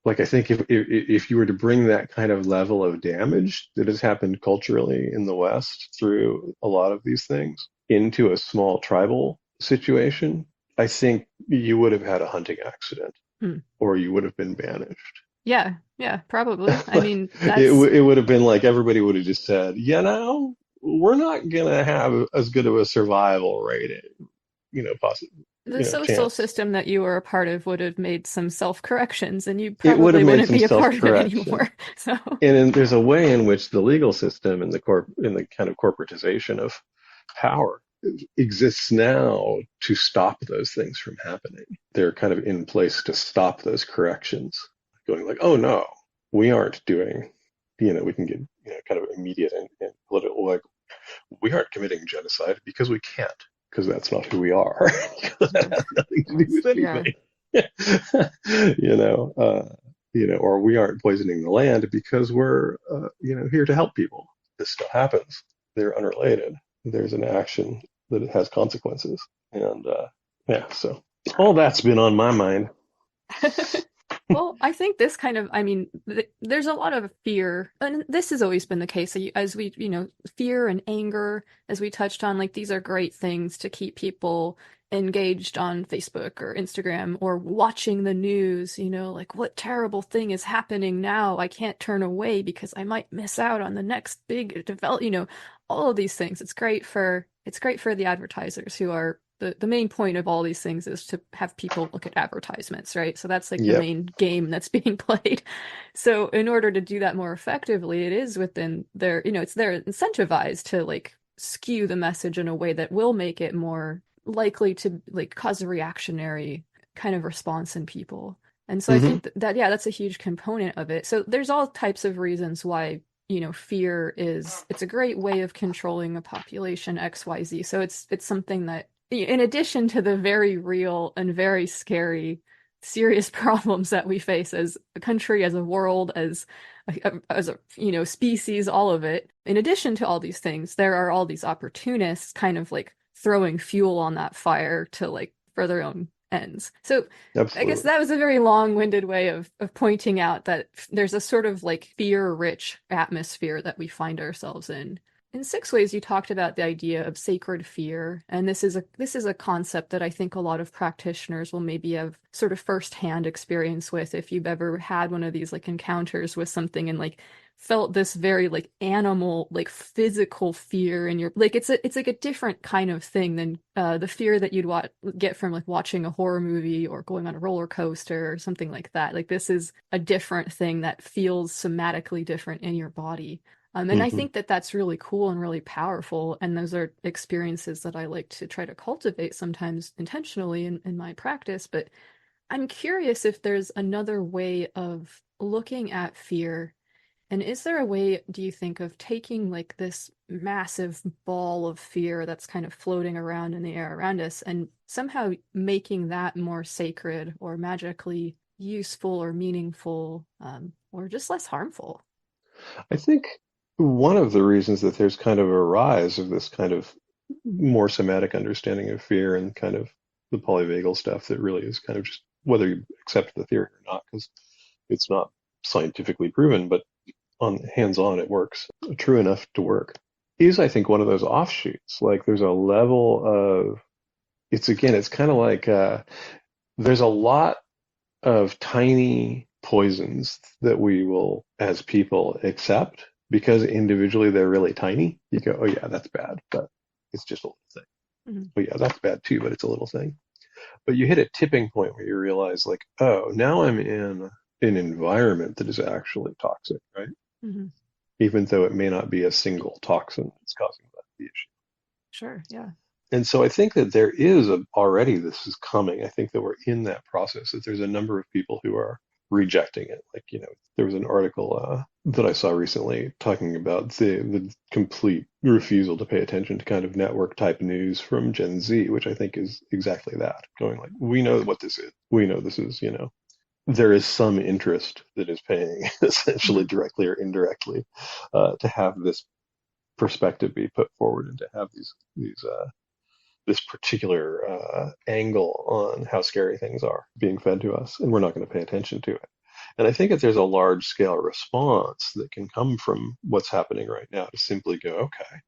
like, I think if you were to bring that kind of level of damage that has happened culturally in the West through a lot of these things into a small tribal situation, I think you would have had a hunting accident or you would have been banished. Yeah, yeah, probably. I Like, mean, it would have been like everybody would have just said, we're not gonna have as good of a survival rate, possibly, the social chance. system that you were a part of would have made some self-corrections, and you It would probably have made wouldn't some be a part of it self-correction. anymore. So, And then there's a way in which the legal system and the kind of corporatization of power exists now to stop those things from happening. They're kind of in place to stop those corrections. Going like, oh no, we aren't doing, we can get, kind of immediate and political, like, we aren't committing genocide because we can't, because that's not who we are. That has nothing to do with yeah, anything. Or we aren't poisoning the land because we're, here to help people. This still happens. They're unrelated. There's an action that it has consequences. And, so all that's been on my mind. Well, I think this kind of, I mean, there's a lot of fear, and this has always been the case. As we, fear and anger, as we touched on, like these are great things to keep people engaged on Facebook or Instagram or watching the news, like what terrible thing is happening now? I can't turn away because I might miss out on the next big all of these things. It's great for the advertisers who are the main point of all these things is to have people look at advertisements, right? So that's like the Yep. main game that's being played. So in order to do that more effectively, it is within their, they're incentivized to like skew the message in a way that will make it more likely to like cause a reactionary kind of response in people. And so I Mm-hmm. think that's a huge component of it. So there's all types of reasons why fear it's a great way of controlling a population XYZ. So it's something that, in addition to the very real and very scary, serious problems that we face as a country, as a world, as a species, all of it. In addition to all these things, there are all these opportunists kind of like throwing fuel on that fire to like for their own ends. So I guess Absolutely. that was a very long-winded way of pointing out that there's a sort of like fear-rich atmosphere that we find ourselves in. In Six Ways, you talked about the idea of sacred fear, and this is a concept that I think a lot of practitioners will maybe have sort of firsthand experience with if you've ever had one of these like encounters with something and like felt this very like animal, like physical fear in your like it's like a different kind of thing than the fear that you'd get from like watching a horror movie or going on a roller coaster or something like that. Like this is a different thing that feels somatically different in your body. And I Mm-hmm. think that that's really cool and really powerful. And those are experiences that I like to try to cultivate sometimes intentionally in my practice. But I'm curious if there's another way of looking at fear. And is there a way, do you think, of taking like this massive ball of fear that's kind of floating around in the air around us and somehow making that more sacred or magically useful or meaningful or just less harmful? I think one of the reasons that there's kind of a rise of this kind of more somatic understanding of fear and kind of the polyvagal stuff that really is kind of just whether you accept the theory or not, because it's not scientifically proven, but on hands-on it works true enough to work, is I think one of those offshoots. Like there's a level of it's kind of like there's a lot of tiny poisons that we will as people accept because individually they're really tiny. You go, oh yeah, that's bad, but it's just a little thing. Mm-hmm. Oh yeah, that's bad too, but it's a little thing. But you hit a tipping point where you realize like, oh, now I'm in an environment that is actually toxic, right? Mm-hmm. Even though it may not be a single toxin that's causing the issue. Sure, yeah. And so I think that there is already this is coming. I think that we're in that process, that there's a number of people who are rejecting it. Like, there was an article that I saw recently talking about the complete refusal to pay attention to kind of network type news from Gen Z, which I think is exactly that. Going like, we know what this is. We know this is, there is some interest that is paying essentially directly or indirectly to have this perspective be put forward and to have this particular angle on how scary things are being fed to us, and we're not going to pay attention to it. And I think that there's a large scale response that can come from what's happening right now to simply go, okay,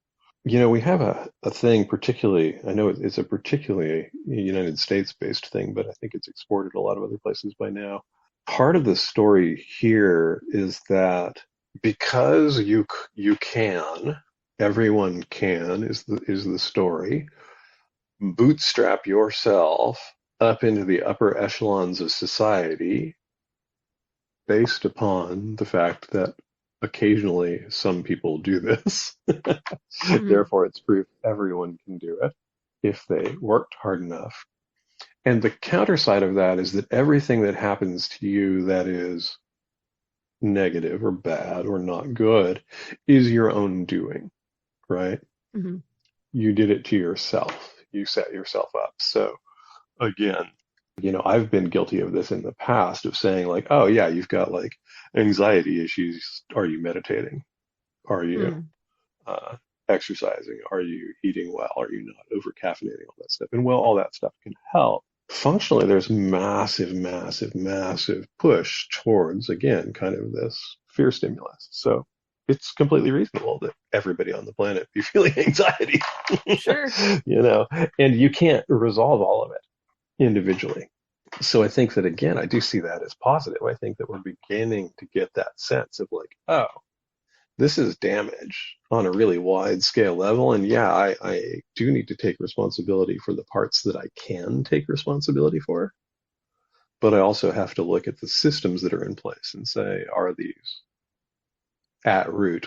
we have a thing, particularly, I know it's a particularly United States based thing, but I think it's exported a lot of other places by now. Part of the story here is that because you can, everyone can is the story, bootstrap yourself up into the upper echelons of society based upon the fact that occasionally some people do this. Therefore, it's proof everyone can do it if they worked hard enough. And the counter side of that is that everything that happens to you that is negative or bad or not good is your own doing, right? Mm-hmm. You did it to yourself. You set yourself up. So again, I've been guilty of this in the past of saying like, oh yeah, you've got like anxiety issues. Are you meditating? Are you exercising? Are you eating well? Are you not over caffeinating? All that stuff. And well, all that stuff can help. Functionally, there's massive, massive, massive push towards, again, kind of this fear stimulus. So it's completely reasonable that everybody on the planet be feeling anxiety. Sure. And you can't resolve all of it individually. So I think that, again, I do see that as positive. I think that we're beginning to get that sense of like, oh, this is damage on a really wide scale level. And yeah, I do need to take responsibility for the parts that I can take responsibility for. But I also have to look at the systems that are in place and say, are these at root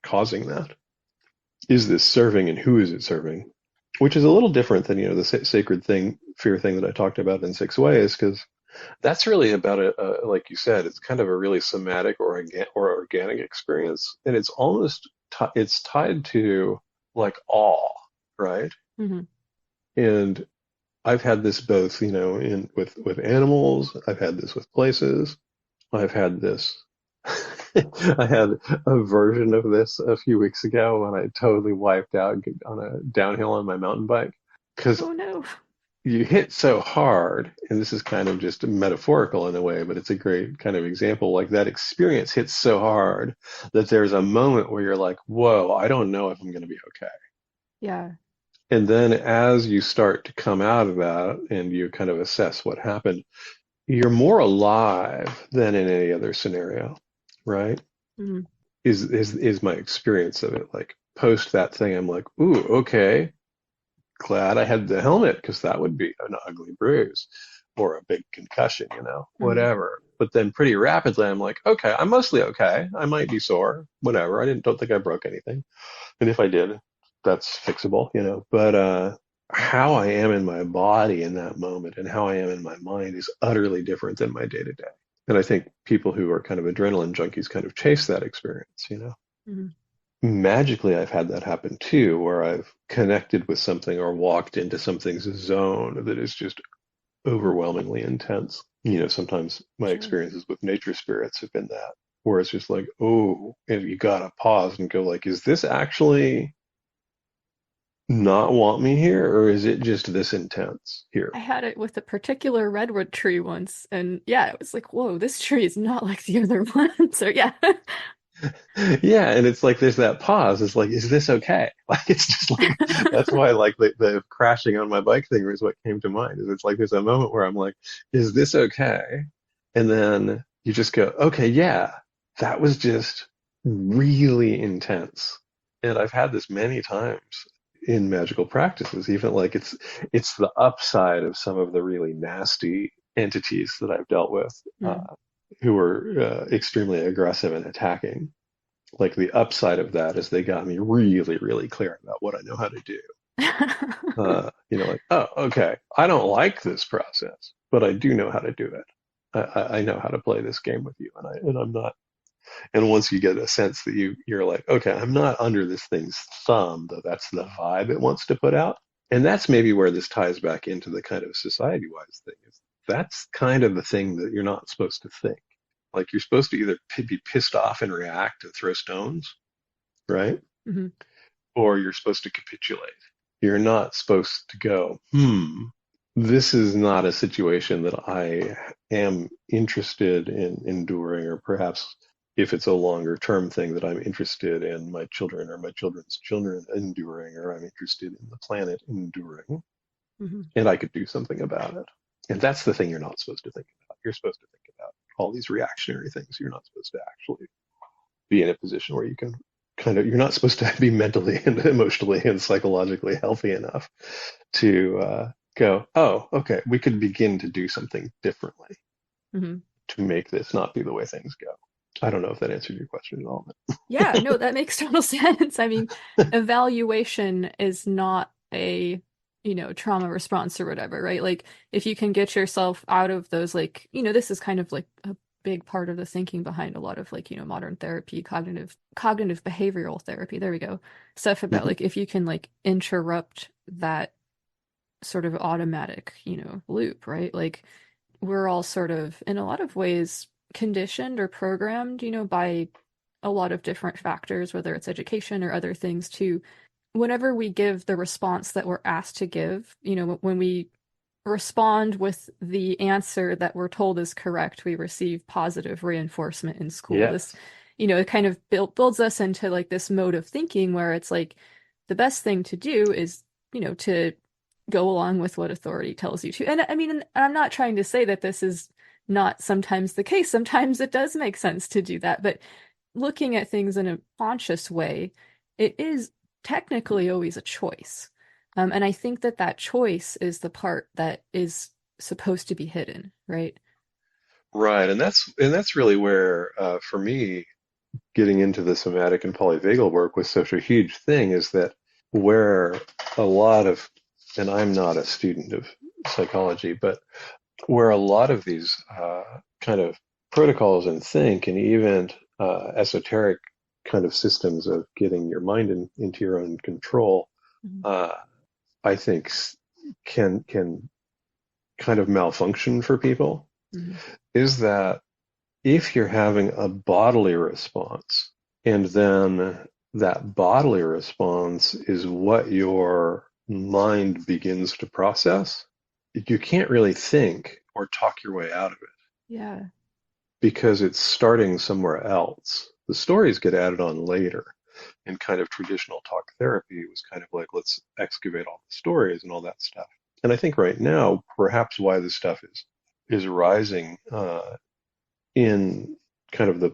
causing that? Is this serving, and who is it serving? Which is a little different than, the sacred fear thing that I talked about in 6 Ways, because that's really about like you said, it's kind of a really somatic or organic experience, and it's almost it's tied to like awe, right? Mm-hmm. And I've had this both, with animals. I've had this with places. I've had this. I had a version of this a few weeks ago when I totally wiped out on a downhill on my mountain bike. Because you hit so hard, and this is kind of just metaphorical in a way, but it's a great kind of example. Like that experience hits so hard that there's a moment where you're like, whoa, I don't know if I'm going to be okay. Yeah. And then as you start to come out of that and you kind of assess what happened, you're more alive than in any other scenario, right? Mm-hmm. Is my experience of it. Like post that thing, I'm like, ooh, okay. Glad I had the helmet, because that would be an ugly bruise or a big concussion, whatever. But then pretty rapidly, I'm like, okay, I'm mostly okay. I might be sore, whatever. Don't think I broke anything. And if I did, that's fixable, But how I am in my body in that moment and how I am in my mind is utterly different than my day to day. And I think people who are kind of adrenaline junkies kind of chase that experience, Mm-hmm. Magically, I've had that happen too, where I've connected with something or walked into something's zone that is just overwhelmingly intense. Sometimes my experiences with nature spirits have been that, where it's just like, oh, and you gotta pause and go like, is this actually not want me here, or is it just this intense here? I had it with a particular redwood tree once, and yeah, it was like, whoa, this tree is not like the other one. So yeah. Yeah, and it's like there's that pause. It's like, is this okay? Like it's just like that's why like the crashing on my bike thing was what came to mind. Is it's like there's a moment where I'm like, is this okay? And then you just go, okay, yeah, that was just really intense. And I've had this many times in magical practices, even like it's the upside of some of the really nasty entities that I've dealt with. Who were extremely aggressive and attacking. Like the upside of that is they got me really, really clear about what I know how to do. Like, oh, okay, I don't like this process, but I do know how to do it. I know how to play this game with you, and I'm not. And once you get a sense that you're like, okay, I'm not under this thing's thumb, though that's the vibe it wants to put out. And that's maybe where this ties back into the kind of society-wise thing. Is that's kind of the thing that you're not supposed to think. Like you're supposed to either be pissed off and react and throw stones, right? Mm-hmm. Or you're supposed to capitulate. You're not supposed to go, this is not a situation that I am interested in enduring, or perhaps if it's a longer term thing that I'm interested in my children or my children's children enduring, or I'm interested in the planet enduring, Mm-hmm. and I could do something about it. And that's the thing you're not supposed to think about. You're supposed to think about all these reactionary things. You're not supposed to actually be in a position where you can you're not supposed to be mentally and emotionally and psychologically healthy enough to go, oh, okay, we could begin to do something differently Mm-hmm. to make this not be the way things go. I don't know if that answered your question at all. Yeah, no, that makes total sense. I mean, evaluation is not a, trauma response or whatever, right? Like, if you can get yourself out of those, like, this is kind of like a big part of the thinking behind a lot of like, modern therapy, cognitive behavioral therapy. There we go. Stuff about like, if you can like interrupt that sort of automatic, loop, right? Like, we're all sort of, in a lot of ways, conditioned or programmed, by a lot of different factors, whether it's education or other things, to whenever we give the response that we're asked to give, when we respond with the answer that we're told is correct, we receive positive reinforcement in school. Yeah. This, it kind of builds us into like this mode of thinking where it's like the best thing to do is, to go along with what authority tells you to. And I mean, I'm not trying to say that this is not sometimes the case. Sometimes it does make sense to do that, but looking at things in a conscious way, it is technically always a choice. And I think that choice is the part that is supposed to be hidden, right? Right, and that's really where, for me, getting into the somatic and polyvagal work was such a huge thing, is that where a lot of, and I'm not a student of psychology, but where a lot of these kind of protocols and and even esoteric kind of systems of getting your mind into your own control, I think can kind of malfunction for people, is that if you're having a bodily response, and then that bodily response is what your mind begins to process, you can't really think or talk your way out of it. Yeah. Because it's starting somewhere else. The stories get added on later. In kind of traditional talk therapy, it was kind of like, let's excavate all the stories and all that stuff. And I think right now, perhaps why this stuff is rising in kind of the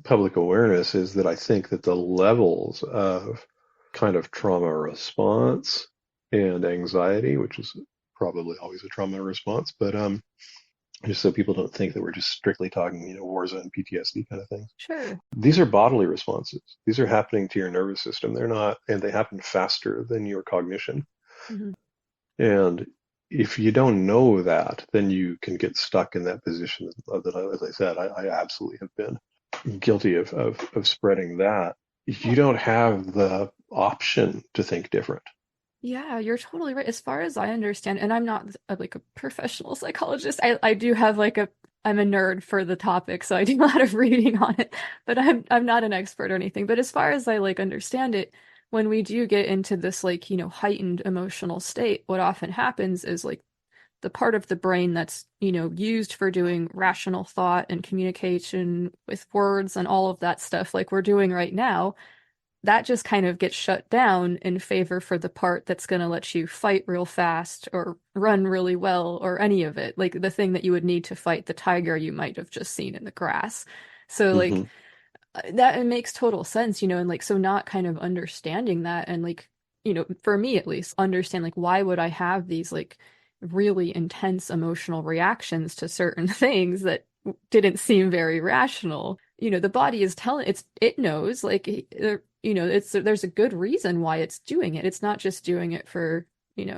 public awareness, is that I think that the levels of kind of trauma response and anxiety, which is probably always a trauma response, but just so people don't think that we're just strictly talking, war zone PTSD kind of things. Sure. These are bodily responses. These are happening to your nervous system. They're not, and they happen faster than your cognition. And if you don't know that, then you can get stuck in that position that, as I said, I absolutely have been guilty of spreading that. You don't have the option to think different. Yeah, you're totally right. As far as I understand, and I'm not like a professional psychologist, I do have like I'm a nerd for the topic, so I do a lot of reading on it, but I'm not an expert or anything. But as far as I like understand it, when we do get into this like, heightened emotional state, what often happens is like the part of the brain that's, used for doing rational thought and communication with words and all of that stuff like we're doing right now, that just kind of gets shut down in favor for the part that's going to let you fight real fast or run really well or any of it, like the thing that you would need to fight the tiger you might have just seen in the grass. So like that, it makes total sense, and like, so not kind of understanding that, and like, for me at least, understand like, why would I have these like really intense emotional reactions to certain things that didn't seem very rational? The body is telling, it knows, like, there's a good reason why it's doing it. It's not just doing it for,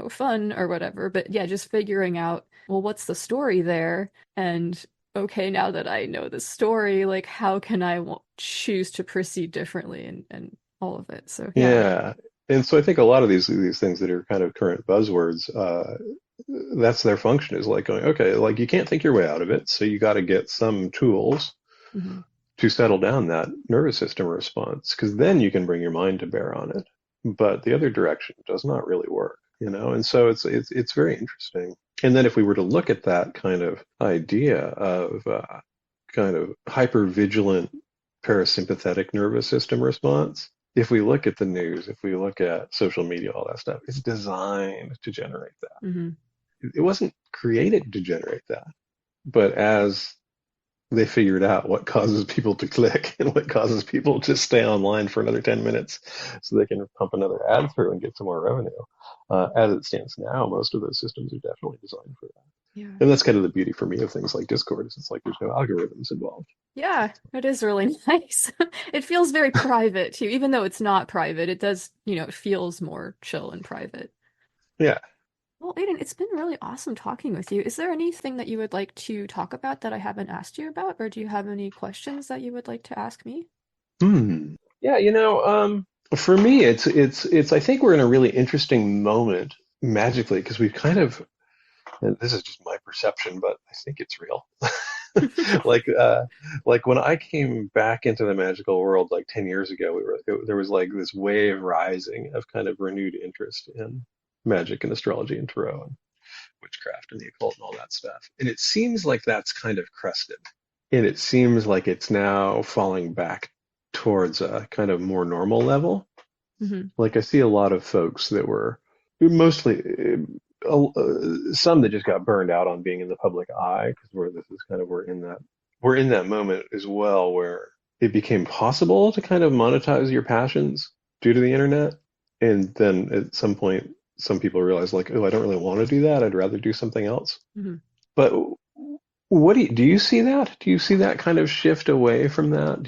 fun or whatever, but yeah, just figuring out well, what's the story there? And okay, now that I know the story, like, how can I choose to proceed differently and all of it. So yeah. Yeah. And so I think a lot of these things that are kind of current buzzwords, that's their function, is like going, okay, like you can't think your way out of it, so you got to get some tools Mhm. to settle down that nervous system response, because then you can bring your mind to bear on it. But the other direction does not really work, you know? And so it's very interesting. And then if we were to look at that kind of idea of kind of hypervigilant parasympathetic nervous system response, if we look at the news, if we look at social media, all that stuff, it's designed to generate that. Mhm. It wasn't created to generate that. But as they figured out what causes people to click and what causes people to stay online for another 10 minutes so they can pump another ad through and get some more revenue. As it stands now, most of those systems are definitely designed for that. Yeah. And that's kind of the beauty for me of things like Discord, is it's like there's no algorithms involved. Yeah, it is really nice. It feels very private too, even though it's not private. It does, it feels more chill and private. Yeah. Well, Aidan, it's been really awesome talking with you. Is there anything that you would like to talk about that I haven't asked you about, or do you have any questions that you would like to ask me? Yeah, for me, it's. I think we're in a really interesting moment magically, because we've kind of, and this is just my perception, but I think it's real. Like when I came back into the magical world like 10 years ago, there was like this wave rising of kind of renewed interest in magic and astrology and tarot and witchcraft and the occult and all that stuff. And it seems like that's kind of crested. And it seems like it's now falling back towards a kind of more normal level. Mm-hmm. Like I see a lot of folks that were mostly some that just got burned out on being in the public eye, because we're in that moment as well where it became possible to kind of monetize your passions due to the internet. And then at some point, some people realize like, oh, I don't really want to do that. I'd rather do something else. Mm-hmm. But what do you see that? Do you see that kind of shift away from that?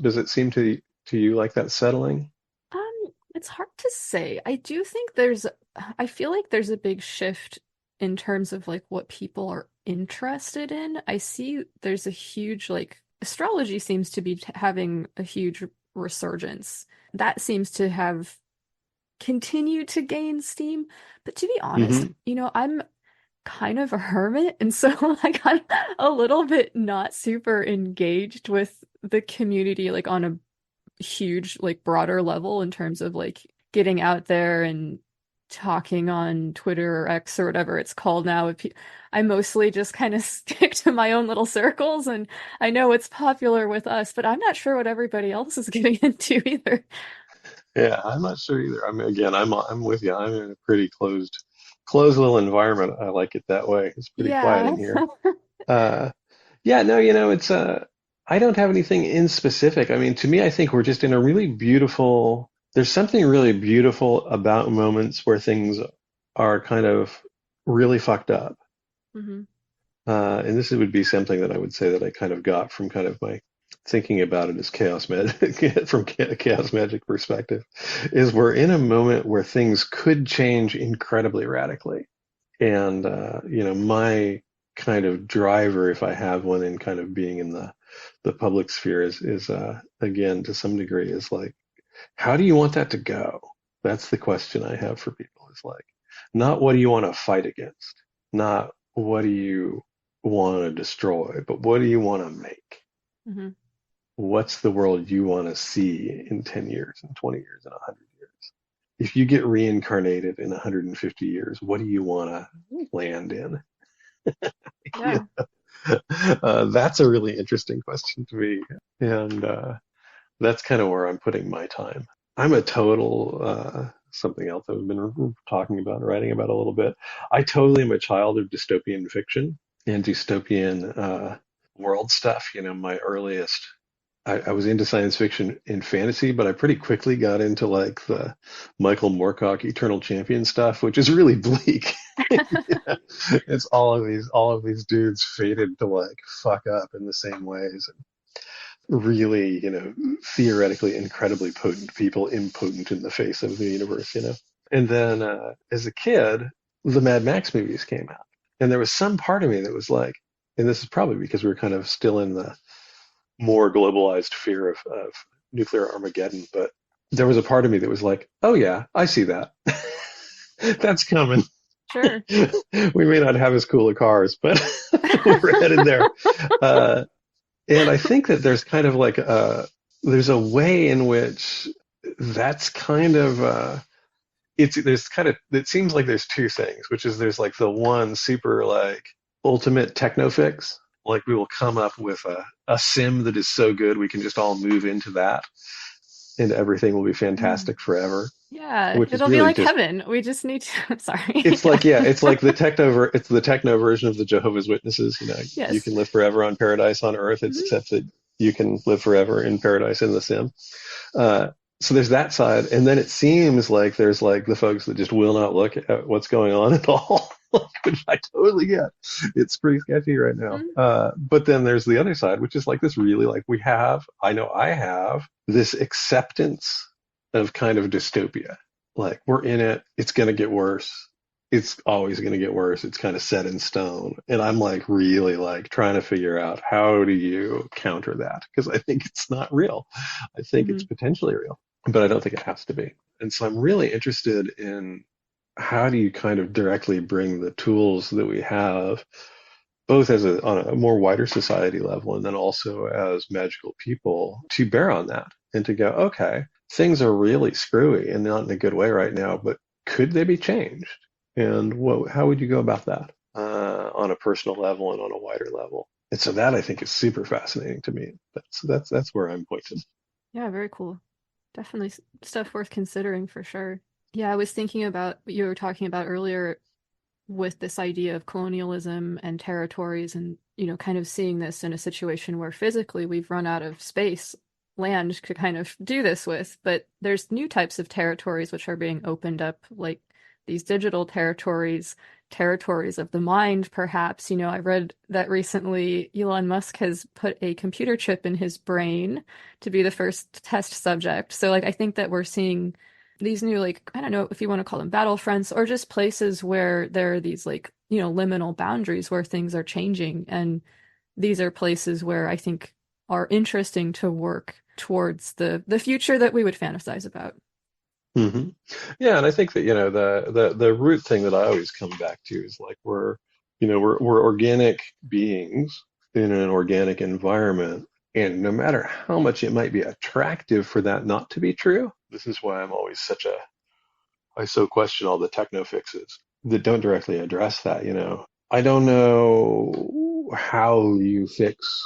Does it seem to you like that's settling? It's hard to say. I feel like there's a big shift in terms of like what people are interested in. I see there's a huge, like, astrology seems to be having a huge resurgence. That seems to have continued to gain steam. But to be honest, I'm kind of a hermit, and so like I'm a little bit not super engaged with the community like on a huge, like, broader level in terms of like getting out there and talking on Twitter or X or whatever it's called now. I mostly just kind of stick to my own little circles, and I know it's popular with us, but I'm not sure what everybody else is getting into either. Yeah, I'm not sure either. I mean, again, I'm with you. I'm in a pretty closed little environment. I like it that way. It's pretty quiet in here. Yeah, no, it's I don't have anything in specific. I mean, to me, I think we're just in a really beautiful. There's something really beautiful about moments where things are kind of really fucked up. Mm-hmm. And this would be something that I would say that I kind of got from kind of my thinking about it as chaos magic from chaos magic perspective, is we're in a moment where things could change incredibly radically. And, my kind of driver, if I have one, in kind of being in the public sphere is again, to some degree, is like, how do you want that to go? That's the question I have for people. It's like, not what do you want to fight against, not what do you want to destroy, but what do you want to make? Mm-hmm. What's the world you want to see in 10 years, in 20 years, in 100 years? If you get reincarnated in 150 years, what do you want to land in? Yeah. That's a really interesting question to me. And that's kind of where I'm putting my time. I'm a total, something else I've been talking about and writing about a little bit. I totally am a child of dystopian fiction and dystopian world stuff. My earliest, I was into science fiction and fantasy, but I pretty quickly got into like the Michael Moorcock Eternal Champion stuff, which is really bleak. Yeah. It's all of these dudes fated to like fuck up in the same ways, and really, theoretically incredibly potent people, impotent in the face of the universe. And then as a kid, the Mad Max movies came out. And there was some part of me that was like, and this is probably because we were kind of still in the more globalized fear of nuclear Armageddon, but there was a part of me that was like, oh yeah, I see that. That's coming. Sure. We may not have as cool of cars, but we're headed there. Uh, and I think that there's kind of like there's a way in which that's kind of it seems like there's two things, which is there's like the one super like ultimate techno fix, like we will come up with a sim that is so good we can just all move into that and everything will be fantastic forever. Yeah, Which is it'll be really like just heaven. We just need to. Sorry. it's like it's like it's the techno version of the Jehovah's Witnesses. You know, you Yes. can live forever on paradise on earth, Mhm. except that you can live forever in paradise in the sim. So there's that side, and then it seems like there's like the folks that just will not look at what's going on at all, which I totally get. It's pretty sketchy right now. Mhm. But then there's the other side, which is like this really like I have this acceptance of kind of dystopia. Like we're in it, it's going to get worse. It's always going to get worse. It's kind of set in stone. And I'm like really like trying to figure out how do you counter that? Because I think it's not real. I think it's Mhm. potentially real, but I don't think it has to be. And so I'm really interested in how do you kind of directly bring the tools that we have, both on a more wider society level and then also as magical people, to bear on that and to go, okay, things are really screwy and not in a good way right now, but could they be changed? And how would you go about that on a personal level and on a wider level? And so that I think is super fascinating to me. That's where I'm pointed. Yeah, very cool. Definitely stuff worth considering for sure. Yeah, I was thinking about what you were talking about earlier with this idea of colonialism and territories and, kind of seeing this in a situation where physically we've run out of space, land to kind of do this with, but there's new types of territories which are being opened up, like these digital territories, territories of the mind, perhaps. I read that recently Elon Musk has put a computer chip in his brain to be the first test subject. So, like, I think that we're seeing these new, like, I don't know if you want to call them battlefronts or just places where there are these, like, liminal boundaries where things are changing. And these are places where I think are interesting to work towards the future that we would fantasize about. hmm Yeah, and I think that the root thing that I always come back to is like we're organic beings in an organic environment, and no matter how much it might be attractive for that not to be true, this is why I'm always I so question all the techno fixes that don't directly address that. I don't know how you fix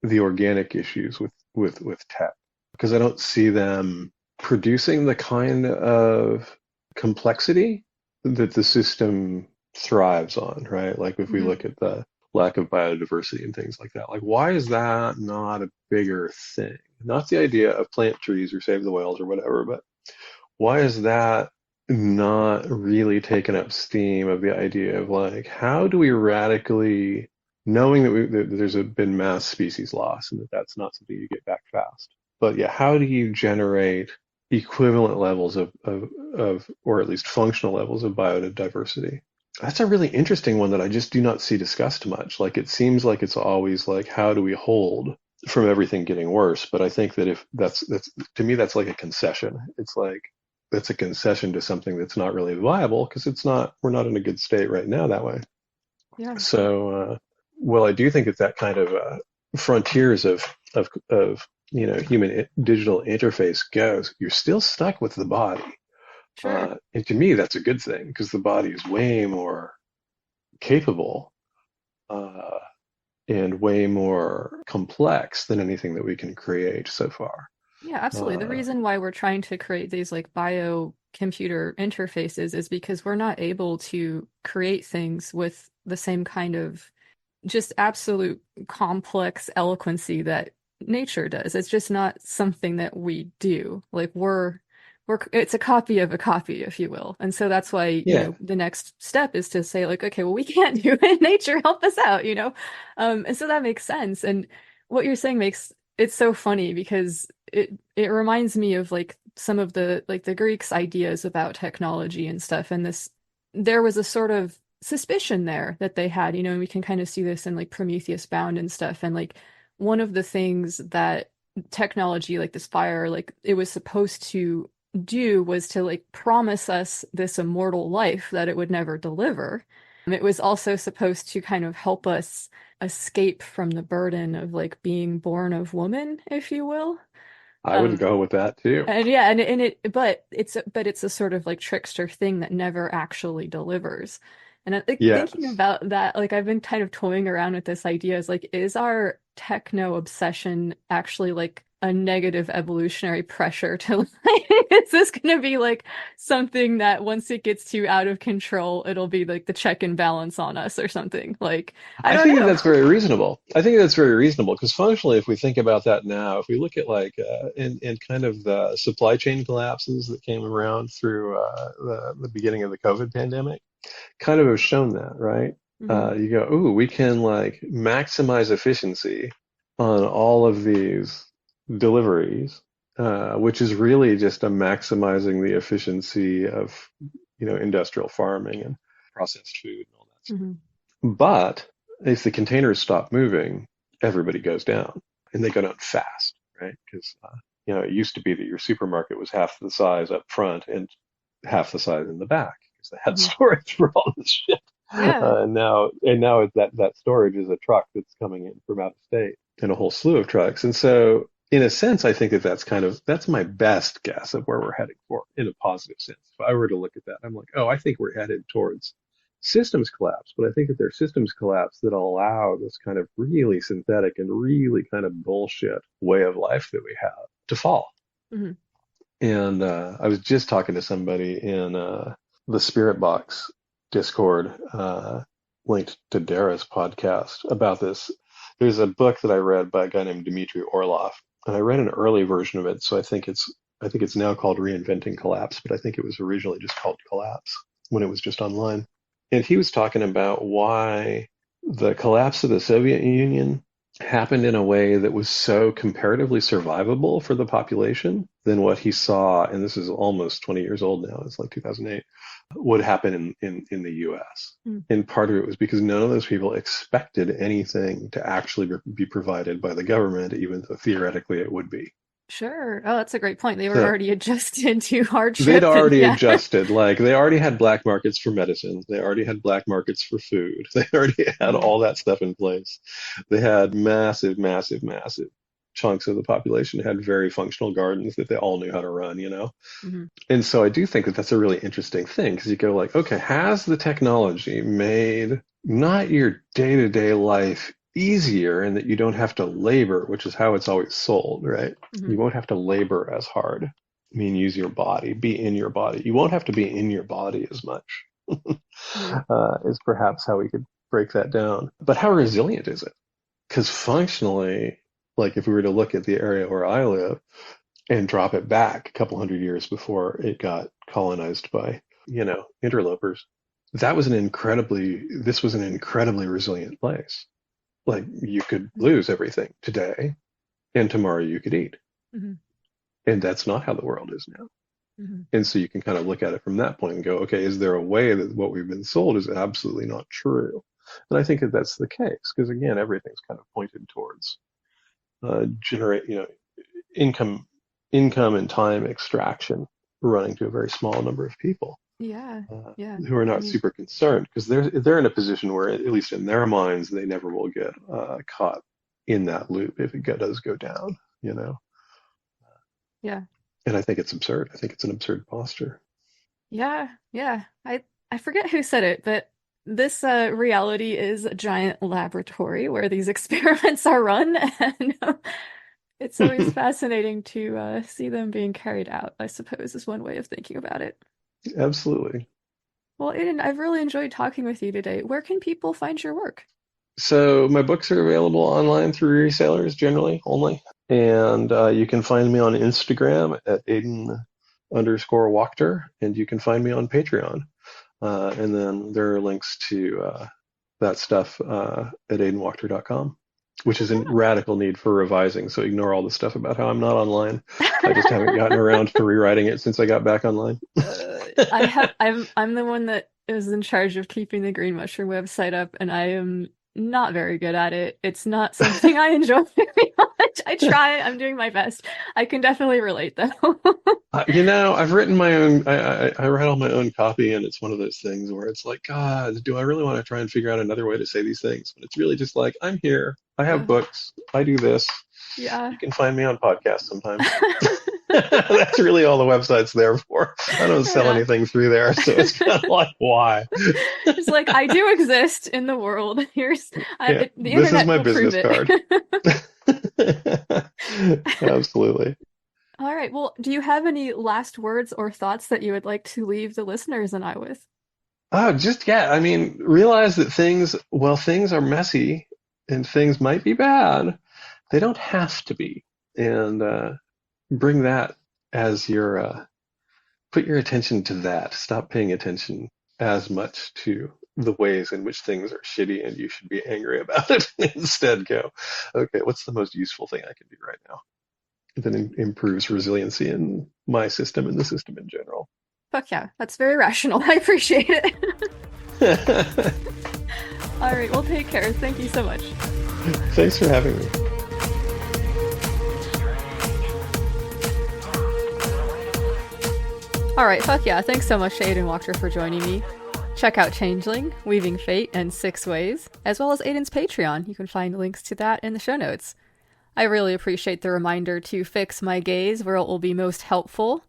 the organic issues with tech because I don't see them producing the kind of complexity that the system thrives on, right? Like if we Mhm. look at the lack of biodiversity and things like that, like why is that not a bigger thing? Not the idea of plant trees or save the whales or whatever, but why is that not really taken up steam of the idea of like, how do we radically, knowing that been mass species loss and that that's not something you get back fast. But yeah, how do you generate equivalent levels of, or at least functional levels of biodiversity? That's a really interesting one that I just do not see discussed much. Like it seems like it's always like, how do we hold from everything getting worse? But I think that if that's to me, that's like a concession. It's like, that's a concession to something that's not really viable because we're not in a good state right now that way. Yeah. So, well, I do think it's that kind of frontiers of human digital interface goes, you're still stuck with the body. Sure. And to me, that's a good thing because the body is way more capable uh, and way more complex than anything that we can create so far. Yeah, absolutely. The Uh, reason why we're trying to create these like bio-computer interfaces is because we're not able to create things with the same kind of just absolute complex eloquency that nature does. It's just not something that we do. Like we're it's a copy of a copy, if you will. And so that's why, yeah, the next step is to say like, okay, well, we can't do it. Nature, help us out. And so that makes sense. And what you're saying makes it's so funny because it reminds me of like some of the like the Greeks' ideas about technology and stuff. And there was a sort of suspicion there that they had, and we can kind of see this in like Prometheus Bound and stuff. And like one of the things that technology like this fire, like it was supposed to do was to like promise us this immortal life that it would never deliver. It was also supposed to kind of help us escape from the burden of like being born of woman, if you will. I would go with that too. And yeah, and it's a sort of like trickster thing that never actually delivers. And like Yes. thinking about that, like I've been kind of toying around with this idea is like, is our techno obsession actually like a negative evolutionary pressure to like, is this going to be like something that once it gets too out of control, it'll be like the check and balance on us or something? Like, I don't think know. that's very reasonable. I think that's very reasonable because functionally, if we think about that now, if we look at like in kind of the supply chain collapses that came around through the beginning of the COVID pandemic, kind of have shown that, right? You go, ooh, we can like maximize efficiency on all of these deliveries, which is really just a maximizing the efficiency of, industrial farming and processed food and all that stuff. But if the containers stop moving, everybody goes down, and they go down fast, right? Because it used to be that your supermarket was half the size up front and half the size in the back because they had storage for all this shit. Yeah. And now that storage is a truck that's coming in from out of state and a whole slew of trucks. And so in a sense, I think that's my best guess of where we're heading for in a positive sense. If I were to look at that, I'm like, oh, I think we're headed towards systems collapse, but I think that there's systems collapse that allow this kind of really synthetic and really kind of bullshit way of life that we have to fall. And I was just talking to somebody in the Spirit Box Discord, linked to Dara's podcast about this. There's a book that I read by a guy named Dmitry Orlov, and I read an early version of it. So I think it's now called Reinventing Collapse, but I think it was originally just called Collapse when it was just online. And he was talking about why the collapse of the Soviet Union happened in a way that was so comparatively survivable for the population than what he saw, and this is almost 20 years old now, it's like 2008, would happen in the US. And part of it was because none of those people expected anything to actually be provided by the government, even though theoretically it would be. Sure. Oh, that's a great point. They were already adjusted to hardship. They'd already adjusted. Like, they already had black markets for medicine. They already had black markets for food. They already had all that stuff in place. They had massive, massive, massive chunks of the population had very functional gardens that they all knew how to run, And so I do think that that's a really interesting thing, because you go like, okay, has the technology made not your day-to-day life easier in that you don't have to labor, which is how it's always sold, right? You won't have to labor as hard. I mean, use your body, be in your body. You won't have to be in your body as much, is perhaps how we could break that down. But how resilient is it? Because functionally, like if we were to look at the area where I live and drop it back a couple hundred years before it got colonized by, interlopers, this was an incredibly resilient place. Like, you could lose everything today, and tomorrow you could eat. And that's not how the world is now. And so you can kind of look at it from that point and go, okay, is there a way that what we've been sold is absolutely not true? And I think that that's the case, because again, everything's kind of pointed towards income and time extraction running to a very small number of people. Who are not super concerned, because they're in a position where, at least in their minds, they never will get caught in that loop if it does go down, And I think it's absurd. I think it's an absurd posture. I forget who said it, but this reality is a giant laboratory where these experiments are run, and it's always fascinating to see them being carried out, I suppose, is one way of thinking about it. Absolutely. Well, Aidan, I've really enjoyed talking with you today. Where can people find your work? So my books are available online through resellers generally only. And you can find me on Instagram at Aidan_Wachter, and you can find me on Patreon. And then there are links to that stuff at aidanwachter.com, which is in radical need for revising. So ignore all the stuff about how I'm not online. I just haven't gotten around to rewriting it since I got back online. I'm the one that is in charge of keeping the Green Mushroom website up, and I am not very good at it. It's not something I enjoy very much. I try, I'm doing my best. I can definitely relate, though. I've written my own. I write all my own copy, and it's one of those things where it's like, God, do I really want to try and figure out another way to say these things? But it's really just like, I'm here. I have books. I do this. Yeah. You can find me on podcasts sometimes. That's really all the website's there for. I don't sell anything through there, so it's kind of like, why? It's like, I do exist in the world. Here's the this internet is my will prove business card. Absolutely. All right. Well, do you have any last words or thoughts that you would like to leave the listeners and I with? I mean, realize that things are messy and things might be bad. They don't have to be. And bring that as your, put your attention to that. Stop paying attention as much to the ways in which things are shitty and you should be angry about it. Instead go, okay, what's the most useful thing I can do right now that improves resiliency in my system and the system in general? Fuck yeah, that's very rational. I appreciate it. All right, well, take care. Thank you so much. Thanks for having me. Alright, fuck yeah, thanks so much to Aidan Wachter for joining me. Check out Changeling, Weaving Fate, and 6 Ways, as well as Aidan's Patreon. You can find links to that in the show notes. I really appreciate the reminder to fix my gaze where it will be most helpful.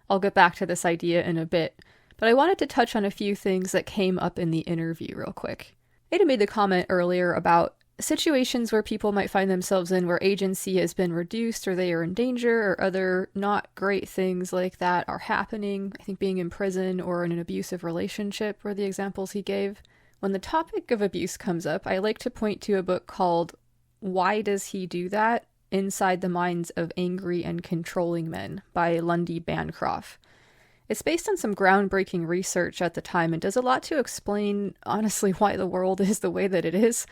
I'll get back to this idea in a bit, but I wanted to touch on a few things that came up in the interview real quick. Aidan made the comment earlier about situations where people might find themselves in where agency has been reduced or they are in danger or other not great things like that are happening. I think being in prison or in an abusive relationship were the examples he gave. When the topic of abuse comes up, I like to point to a book called Why Does He Do That? Inside the Minds of Angry and Controlling Men by Lundy Bancroft. It's based on some groundbreaking research at the time and does a lot to explain, honestly, why the world is the way that it is.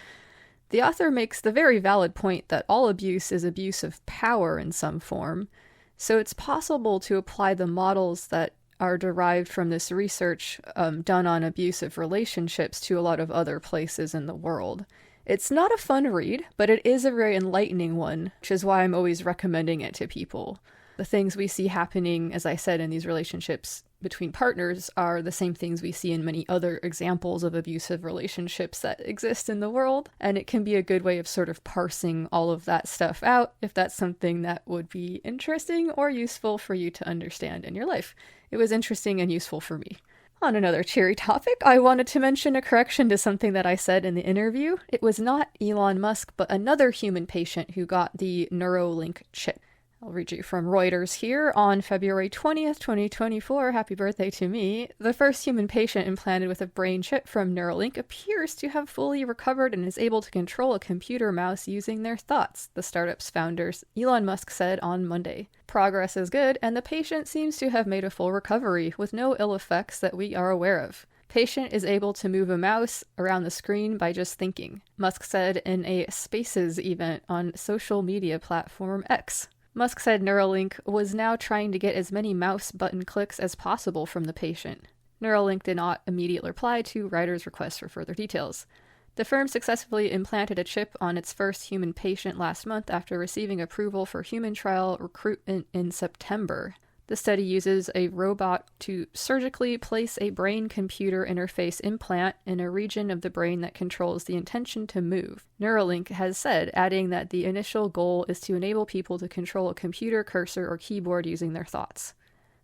The author makes the very valid point that all abuse is abuse of power in some form, so it's possible to apply the models that are derived from this research done on abusive relationships to a lot of other places in the world. It's not a fun read, but it is a very enlightening one, which is why I'm always recommending it to people. The things we see happening, as I said, in these relationships between partners are the same things we see in many other examples of abusive relationships that exist in the world, and it can be a good way of sort of parsing all of that stuff out if that's something that would be interesting or useful for you to understand in your life. It was interesting and useful for me. On another cheery topic, I wanted to mention a correction to something that I said in the interview. It was not Elon Musk, but another human patient who got the Neuralink chip. I'll read you from Reuters here. On February 20th, 2024, happy birthday to me, the first human patient implanted with a brain chip from Neuralink appears to have fully recovered and is able to control a computer mouse using their thoughts, the startup's founders Elon Musk said on Monday. Progress is good, and the patient seems to have made a full recovery, with no ill effects that we are aware of. Patient is able to move a mouse around the screen by just thinking, Musk said in a Spaces event on social media platform X. Musk said Neuralink was now trying to get as many mouse button clicks as possible from the patient. Neuralink did not immediately reply to writers' requests for further details. The firm successfully implanted a chip on its first human patient last month after receiving approval for human trial recruitment in September. The study uses a robot to surgically place a brain-computer interface implant in a region of the brain that controls the intention to move, Neuralink has said, adding that the initial goal is to enable people to control a computer cursor or keyboard using their thoughts.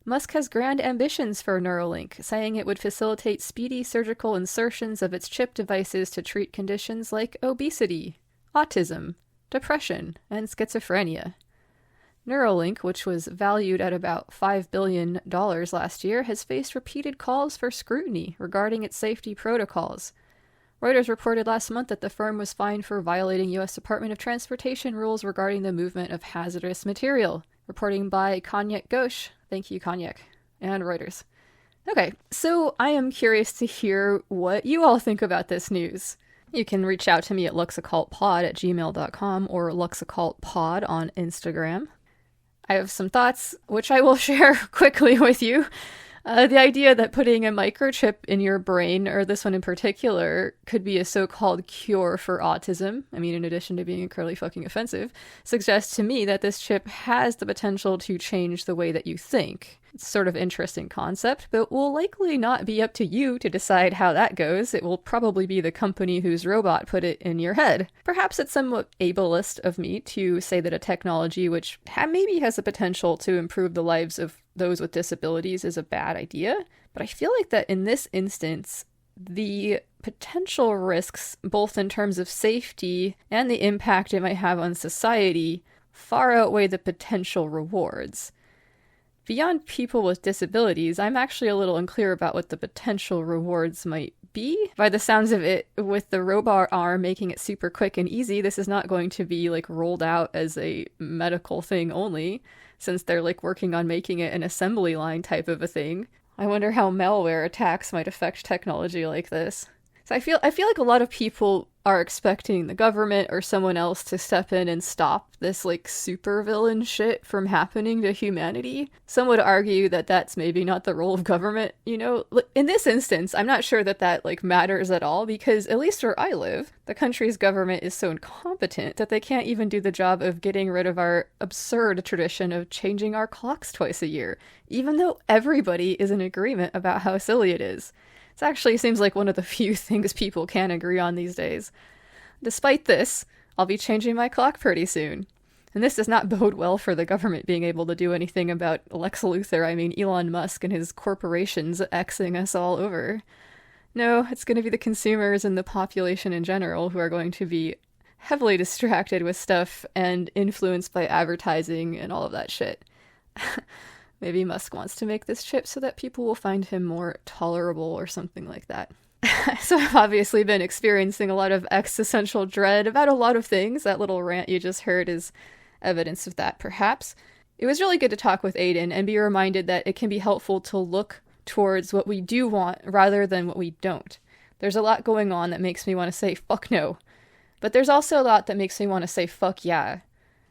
Musk has grand ambitions for Neuralink, saying it would facilitate speedy surgical insertions of its chip devices to treat conditions like obesity, autism, depression, and schizophrenia. Neuralink, which was valued at about $5 billion last year, has faced repeated calls for scrutiny regarding its safety protocols. Reuters reported last month that the firm was fined for violating U.S. Department of Transportation rules regarding the movement of hazardous material. Reporting by Cognac Gauche. Thank you, Cognac. And Reuters. Okay, so I am curious to hear what you all think about this news. You can reach out to me at luxoccultpod@gmail.com or luxoccultpod on Instagram. I have some thoughts, which I will share quickly with you. The idea that putting a microchip in your brain, or this one in particular, could be a so-called cure for autism, I mean, in addition to being incredibly fucking offensive, suggests to me that this chip has the potential to change the way that you think. It's sort of interesting concept, but will likely not be up to you to decide how that goes. It will probably be the company whose robot put it in your head. Perhaps it's somewhat ableist of me to say that a technology which maybe has the potential to improve the lives of those with disabilities is a bad idea, but I feel like that in this instance, the potential risks, both in terms of safety and the impact it might have on society, far outweigh the potential rewards. Beyond people with disabilities, I'm actually a little unclear about what the potential rewards might be. By the sounds of it, with the robot arm making it super quick and easy, this is not going to be like rolled out as a medical thing only, since they're like working on making it an assembly line type of a thing. I wonder how malware attacks might affect technology like this. So I feel like a lot of people are expecting the government or someone else to step in and stop this like supervillain shit from happening to humanity. Some would argue that that's maybe not the role of government, you know? In this instance, I'm not sure that like matters at all, because at least where I live, the country's government is so incompetent that they can't even do the job of getting rid of our absurd tradition of changing our clocks twice a year, even though everybody is in agreement about how silly it is. It actually seems like one of the few things people can agree on these days. Despite this, I'll be changing my clock pretty soon. And this does not bode well for the government being able to do anything about Lex Luthor, I mean Elon Musk and his corporations Xing us all over. No, it's going to be the consumers and the population in general who are going to be heavily distracted with stuff and influenced by advertising and all of that shit. Maybe Musk wants to make this chip so that people will find him more tolerable or something like that. So I've obviously been experiencing a lot of existential dread about a lot of things. That little rant you just heard is evidence of that, perhaps. It was really good to talk with Aidan and be reminded that it can be helpful to look towards what we do want rather than what we don't. There's a lot going on that makes me want to say fuck no. But there's also a lot that makes me want to say fuck yeah.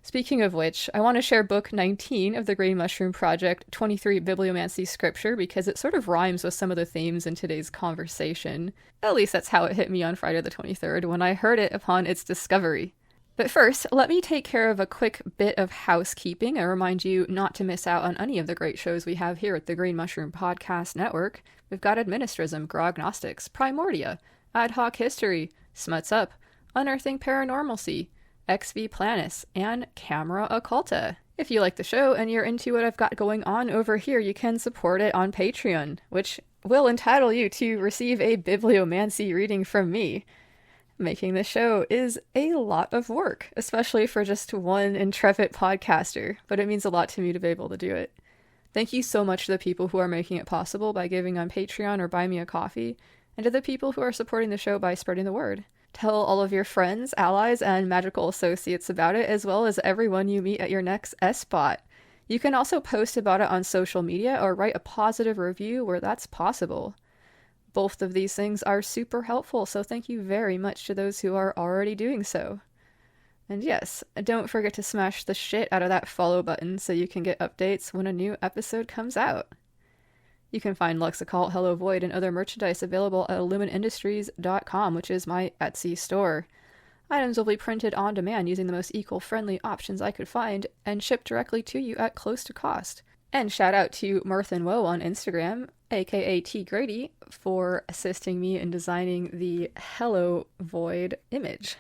Speaking of which, I want to share book 19 of the Green Mushroom Project, 23 Bibliomancy Scripture, because it sort of rhymes with some of the themes in today's conversation. At least that's how it hit me on Friday the 23rd when I heard it upon its discovery. But first, let me take care of a quick bit of housekeeping and remind you not to miss out on any of the great shows we have here at the Green Mushroom Podcast Network. We've got Administrism, Agnostics, Primordia, Ad Hoc History, Smuts Up, Unearthing Paranormalcy, XV Planus, and Camera Occulta. If you like the show and you're into what I've got going on over here, you can support it on Patreon, which will entitle you to receive a bibliomancy reading from me. Making this show is a lot of work, especially for just one intrepid podcaster, but it means a lot to me to be able to do it. Thank you so much to the people who are making it possible by giving on Patreon or buy me a coffee, and to the people who are supporting the show by spreading the word. Tell all of your friends, allies, and magical associates about it, as well as everyone you meet at your next S-Spot. You can also post about it on social media or write a positive review where that's possible. Both of these things are super helpful, so thank you very much to those who are already doing so. And yes, don't forget to smash the shit out of that follow button so you can get updates when a new episode comes out. You can find Lux Occult, Hello Void, and other merchandise available at illuminindustries.com, which is my Etsy store. Items will be printed on demand using the most eco-friendly options I could find and shipped directly to you at close to cost. And shout out to Mirth and Woe on Instagram, aka T Grady, for assisting me in designing the Hello Void image.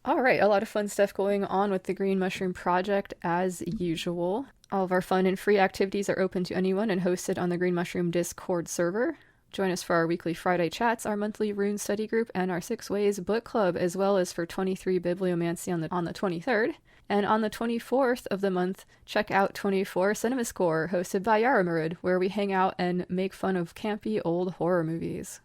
Alright, a lot of fun stuff going on with the Green Mushroom Project as usual. All of our fun and free activities are open to anyone and hosted on the Green Mushroom Discord server. Join us for our weekly Friday chats, our monthly rune study group, and our 6 Ways book club, as well as for 23 Bibliomancy on the 23rd. And on the 24th of the month, check out 24 CinemaScore, hosted by Yaramarud, where we hang out and make fun of campy old horror movies.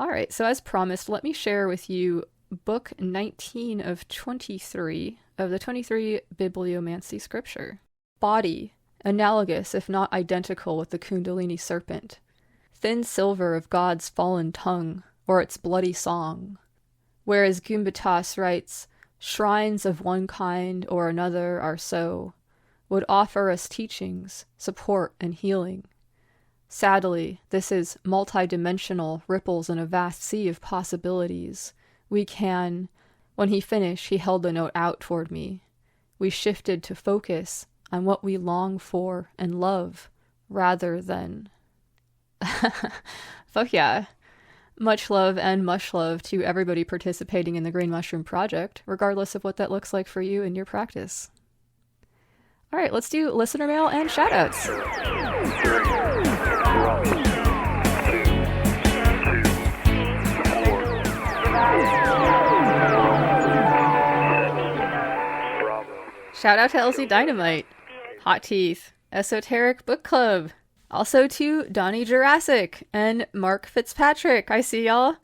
Alright, so as promised, let me share with you book 19 of 23 of the 23 Bibliomancy Scripture. Body, analogous if not identical with the Kundalini serpent. Thin silver of God's fallen tongue, or its bloody song. Whereas Gumbatas writes, shrines of one kind or another are so, would offer us teachings, support, and healing. Sadly, this is multi-dimensional ripples in a vast sea of possibilities. We can... When he finished, he held the note out toward me. We shifted to focus on what we long for and love, rather than... Fuck yeah. Much love and much love to everybody participating in the Green Mushroom Project, regardless of what that looks like for you in your practice. All right, let's do listener mail and shoutouts. Shout out to LZ Dynamite, Hot Teeth, Esoteric Book Club, also to Donnie Jurassic and Mark Fitzpatrick. I see y'all.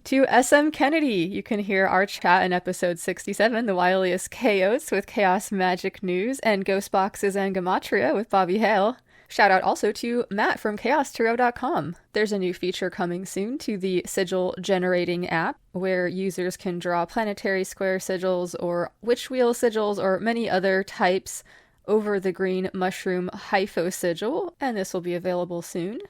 To SM Kennedy, you can hear our chat in episode 67, The Wiliest Chaotes with Chaos Magic News, and Ghost Boxes and Gematria with Bobby Hale. Shout out also to Matt from ChaosTarot.com. There's a new feature coming soon to the sigil generating app where users can draw planetary square sigils or witch wheel sigils or many other types over the green mushroom hypho sigil, and this will be available soon.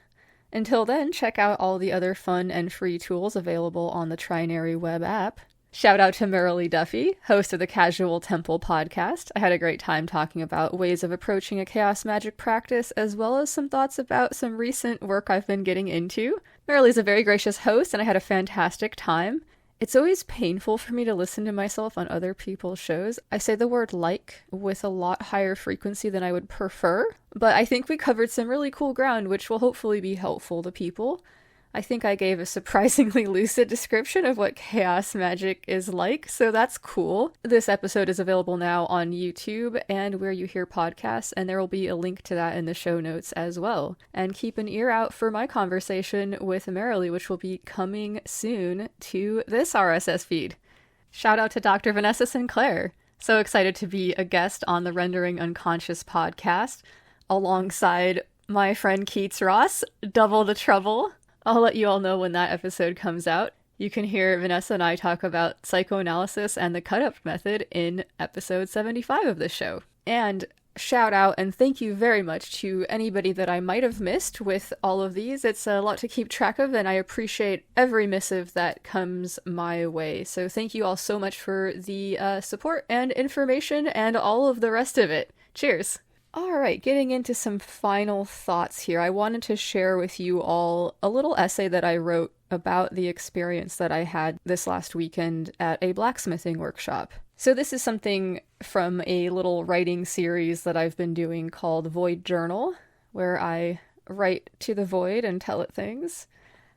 Until then, check out all the other fun and free tools available on the Trinary web app. Shout out to Merrily Duffy, host of the Casual Temple podcast. I had a great time talking about ways of approaching a chaos magic practice, as well as some thoughts about some recent work I've been getting into. Merrily's a very gracious host, and I had a fantastic time. It's always painful for me to listen to myself on other people's shows. I say the word like with a lot higher frequency than I would prefer, but I think we covered some really cool ground, which will hopefully be helpful to people. I think I gave a surprisingly lucid description of what chaos magic is like, so that's cool. This episode is available now on YouTube and where you hear podcasts, and there will be a link to that in the show notes as well. And keep an ear out for my conversation with Merrily, which will be coming soon to this RSS feed. Shout out to Dr. Vanessa Sinclair. So excited to be a guest on the Rendering Unconscious podcast, alongside my friend Keats Ross. Double the trouble. I'll let you all know when that episode comes out. You can hear Vanessa and I talk about psychoanalysis and the cut-up method in episode 75 of this show. And shout out and thank you very much to anybody that I might have missed with all of these. It's a lot to keep track of, and I appreciate every missive that comes my way. So thank you all so much for the support and information and all of the rest of it. Cheers! Alright, getting into some final thoughts here. I wanted to share with you all a little essay that I wrote about the experience that I had this last weekend at a blacksmithing workshop. So this is something from a little writing series that I've been doing called Void Journal, where I write to the void and tell it things.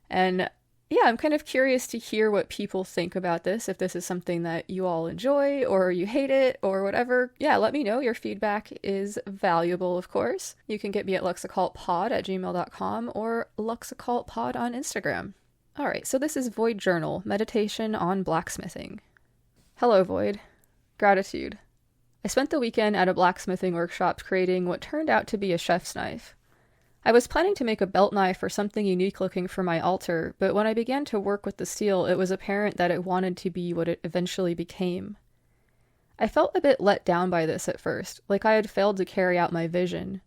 And yeah, I'm kind of curious to hear what people think about this, if this is something that you all enjoy, or you hate it, or whatever. Yeah, let me know. Your feedback is valuable, of course. You can get me at luxoccultpod@gmail.com or luxoccultpod on Instagram. Alright, so this is Void Journal, Meditation on Blacksmithing. Hello, Void. Gratitude. I spent the weekend at a blacksmithing workshop creating what turned out to be a chef's knife. I was planning to make a belt knife or something unique looking for my altar, but when I began to work with the steel, it was apparent that it wanted to be what it eventually became. I felt a bit let down by this at first, like I had failed to carry out my vision,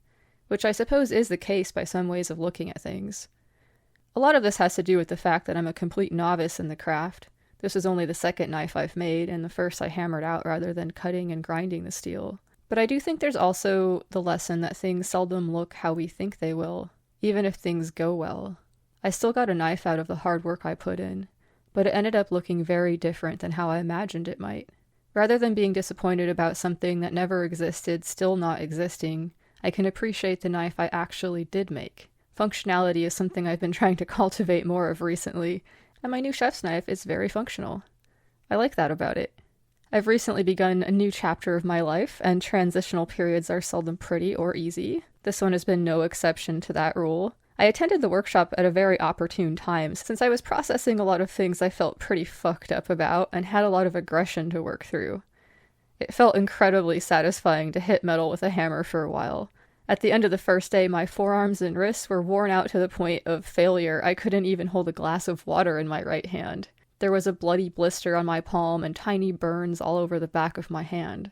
which I suppose is the case by some ways of looking at things. A lot of this has to do with the fact that I'm a complete novice in the craft. This is only the second knife I've made, and the first I hammered out rather than cutting and grinding the steel. But I do think there's also the lesson that things seldom look how we think they will, even if things go well. I still got a knife out of the hard work I put in, but it ended up looking very different than how I imagined it might. Rather than being disappointed about something that never existed still not existing, I can appreciate the knife I actually did make. Functionality is something I've been trying to cultivate more of recently, and my new chef's knife is very functional. I like that about it. I've recently begun a new chapter of my life, and transitional periods are seldom pretty or easy. This one has been no exception to that rule. I attended the workshop at a very opportune time, since I was processing a lot of things I felt pretty fucked up about, and had a lot of aggression to work through. It felt incredibly satisfying to hit metal with a hammer for a while. At the end of the first day, my forearms and wrists were worn out to the point of failure. I couldn't even hold a glass of water in my right hand. There was a bloody blister on my palm and tiny burns all over the back of my hand.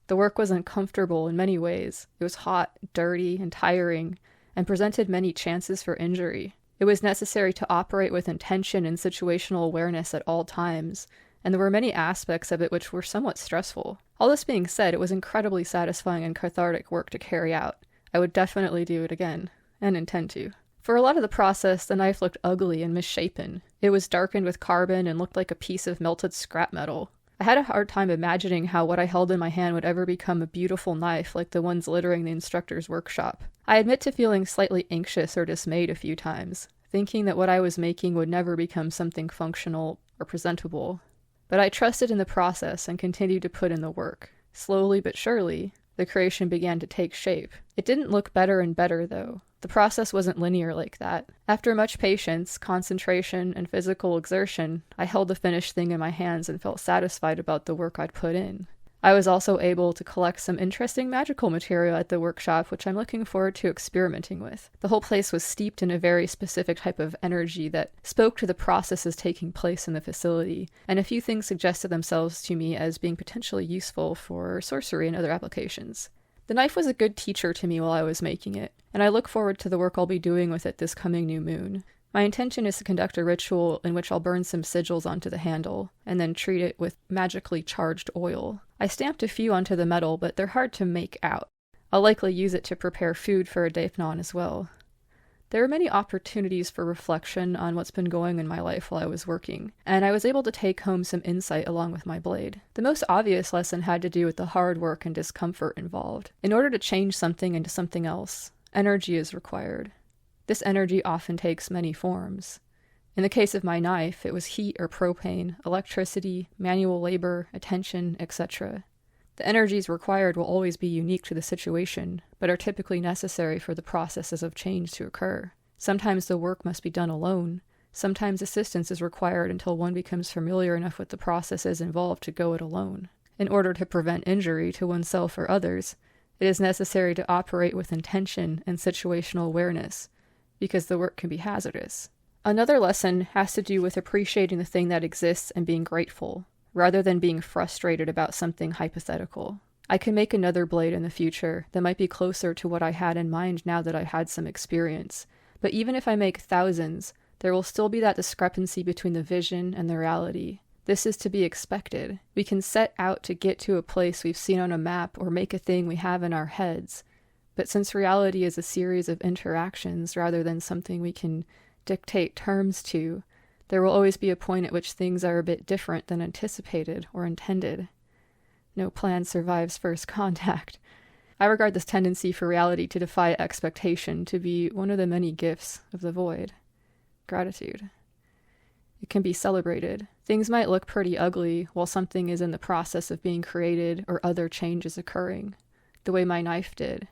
The work was uncomfortable in many ways. It was hot, dirty, and tiring, and presented many chances for injury. It was necessary to operate with intention and situational awareness at all times, and there were many aspects of it which were somewhat stressful. All this being said, it was incredibly satisfying and cathartic work to carry out. I would definitely do it again, and intend to. For a lot of the process, the knife looked ugly and misshapen. It was darkened with carbon and looked like a piece of melted scrap metal. I had a hard time imagining how what I held in my hand would ever become a beautiful knife like the ones littering the instructor's workshop. I admit to feeling slightly anxious or dismayed a few times, thinking that what I was making would never become something functional or presentable. But I trusted in the process and continued to put in the work. Slowly but surely, the creation began to take shape. It didn't look better and better, though. The process wasn't linear like that. After much patience, concentration, and physical exertion, I held the finished thing in my hands and felt satisfied about the work I'd put in. I was also able to collect some interesting magical material at the workshop, which I'm looking forward to experimenting with. The whole place was steeped in a very specific type of energy that spoke to the processes taking place in the facility, and a few things suggested themselves to me as being potentially useful for sorcery and other applications. The knife was a good teacher to me while I was making it, and I look forward to the work I'll be doing with it this coming new moon. My intention is to conduct a ritual in which I'll burn some sigils onto the handle, and then treat it with magically charged oil. I stamped a few onto the metal, but they're hard to make out. I'll likely use it to prepare food for a Dave Neal as well. There were many opportunities for reflection on what's been going in my life while I was working, and I was able to take home some insight along with my blade. The most obvious lesson had to do with the hard work and discomfort involved. In order to change something into something else, energy is required. This energy often takes many forms. In the case of my knife, it was heat or propane, electricity, manual labor, attention, etc. The energies required will always be unique to the situation, but are typically necessary for the processes of change to occur. Sometimes the work must be done alone. Sometimes assistance is required until one becomes familiar enough with the processes involved to go it alone. In order to prevent injury to oneself or others, it is necessary to operate with intention and situational awareness, because the work can be hazardous. Another lesson has to do with appreciating the thing that exists and being grateful, rather than being frustrated about something hypothetical. I can make another blade in the future that might be closer to what I had in mind now that I've had some experience, but even if I make thousands, there will still be that discrepancy between the vision and the reality. This is to be expected. We can set out to get to a place we've seen on a map or make a thing we have in our heads, but since reality is a series of interactions rather than something we can dictate terms to, there will always be a point at which things are a bit different than anticipated or intended. No plan survives first contact. I regard this tendency for reality to defy expectation to be one of the many gifts of the void. Gratitude. It can be celebrated. Things might look pretty ugly while something is in the process of being created or other changes occurring, the way my knife did.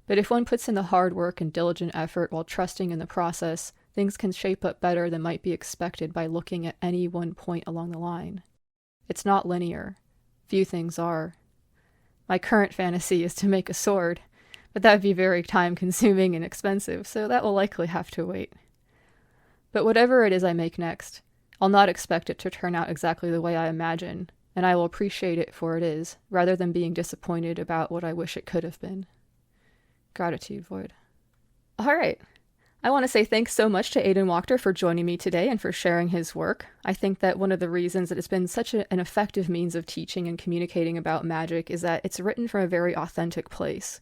But if one puts in the hard work and diligent effort while trusting in the process, things can shape up better than might be expected by looking at any one point along the line. It's not linear. Few things are. My current fantasy is to make a sword, but that would be very time-consuming and expensive, so that will likely have to wait. But whatever it is I make next, I'll not expect it to turn out exactly the way I imagine, and I will appreciate it for it is, rather than being disappointed about what I wish it could have been. Gratitude, Void. All right. I want to say thanks so much to Aidan Wachter for joining me today and for sharing his work. I think that one of the reasons that it's been such an effective means of teaching and communicating about magic is that it's written from a very authentic place.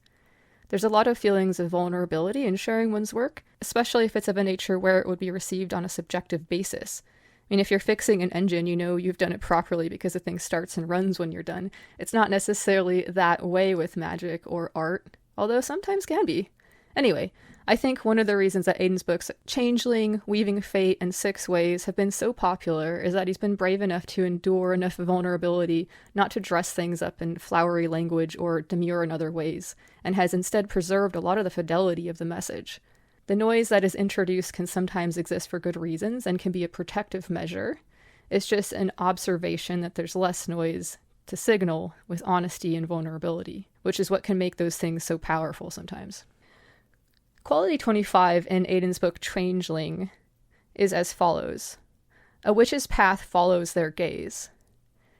There's a lot of feelings of vulnerability in sharing one's work, especially if it's of a nature where it would be received on a subjective basis. I mean, if you're fixing an engine, you know you've done it properly because the thing starts and runs when you're done. It's not necessarily that way with magic or art, although sometimes can be. Anyway, I think one of the reasons that Aidan's books, Changeling, Weaving Fate, and 6 Ways, have been so popular is that he's been brave enough to endure enough vulnerability not to dress things up in flowery language or demure in other ways, and has instead preserved a lot of the fidelity of the message. The noise that is introduced can sometimes exist for good reasons and can be a protective measure. It's just an observation that there's less noise to signal with honesty and vulnerability, which is what can make those things so powerful sometimes. Quality 25 in Aidan's book Changeling is as follows. A witch's path follows their gaze.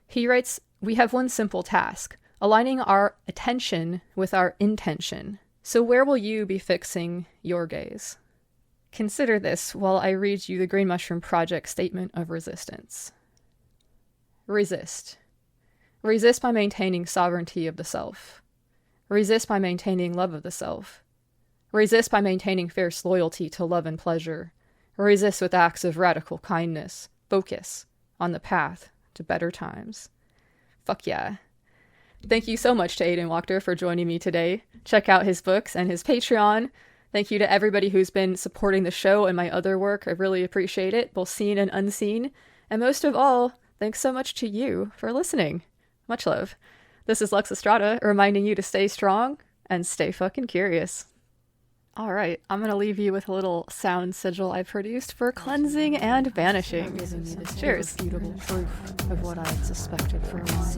He writes, "We have one simple task, aligning our attention with our intention. So where will you be fixing your gaze? Consider this while I read you the Green Mushroom Project Statement of Resistance. Resist. Resist by maintaining sovereignty of the self. Resist by maintaining love of the self. Resist by maintaining fierce loyalty to love and pleasure. Resist with acts of radical kindness. Focus on the path to better times. Fuck yeah. Thank you so much to Aidan Wachter for joining me today. Check out his books and his Patreon. Thank you to everybody who's been supporting the show and my other work. I really appreciate it, both seen and unseen. And most of all, thanks so much to you for listening. Much love. This is Lux Estrada reminding you to stay strong and stay fucking curious. All right, I'm going to leave you with a little sound sigil I produced for cleansing and banishing. Cheers. Beautiful proof of what I had suspected for a while.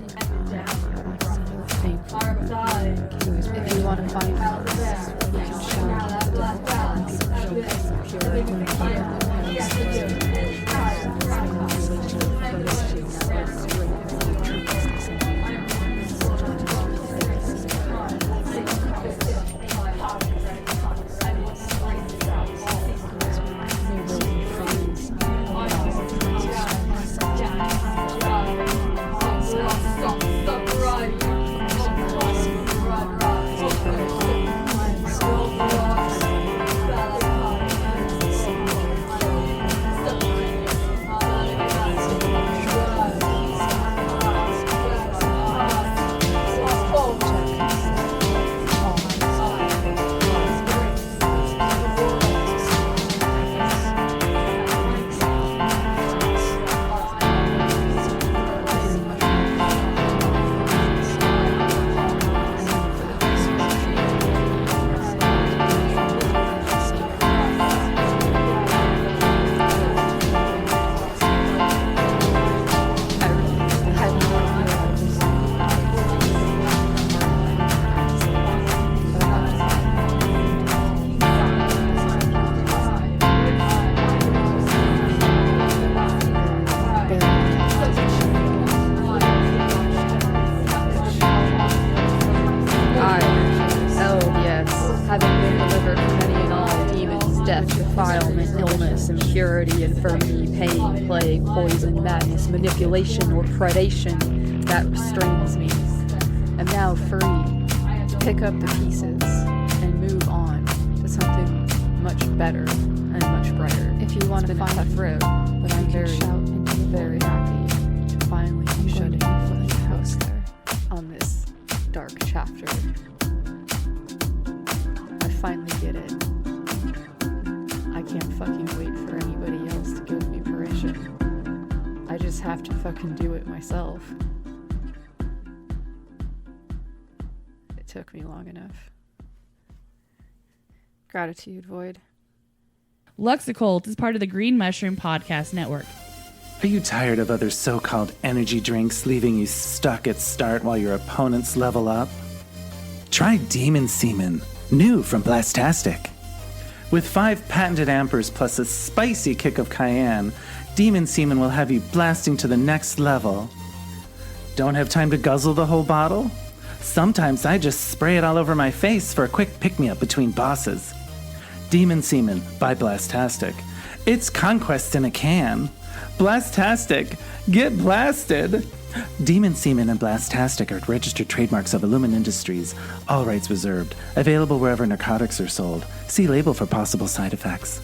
If you want to find us, you can manipulation or predation that restrains me. I'm now free to pick up the pieces and move on to something much better and much brighter. If you want to find a road, but I'm very happy to finally be shutting the house there on this dark chapter. I finally get it. I can't fucking wait for anybody else to give me permission. I just have to fucking do it myself. It took me long enough. Gratitude, Void. Lux Occult is part of the Green Mushroom Podcast Network. Are you tired of other so-called energy drinks leaving you stuck at start while your opponents level up? Try Demon Semen, new from Blastastic. With 5 patented ampers plus a spicy kick of cayenne, Demon Semen will have you blasting to the next level. Don't have time to guzzle the whole bottle? Sometimes I just spray it all over my face for a quick pick-me-up between bosses. Demon Semen by Blastastic. It's conquest in a can. Blastastic, get blasted! Demon Semen and Blastastic are registered trademarks of Illumin Industries. All rights reserved. Available wherever narcotics are sold. See label for possible side effects.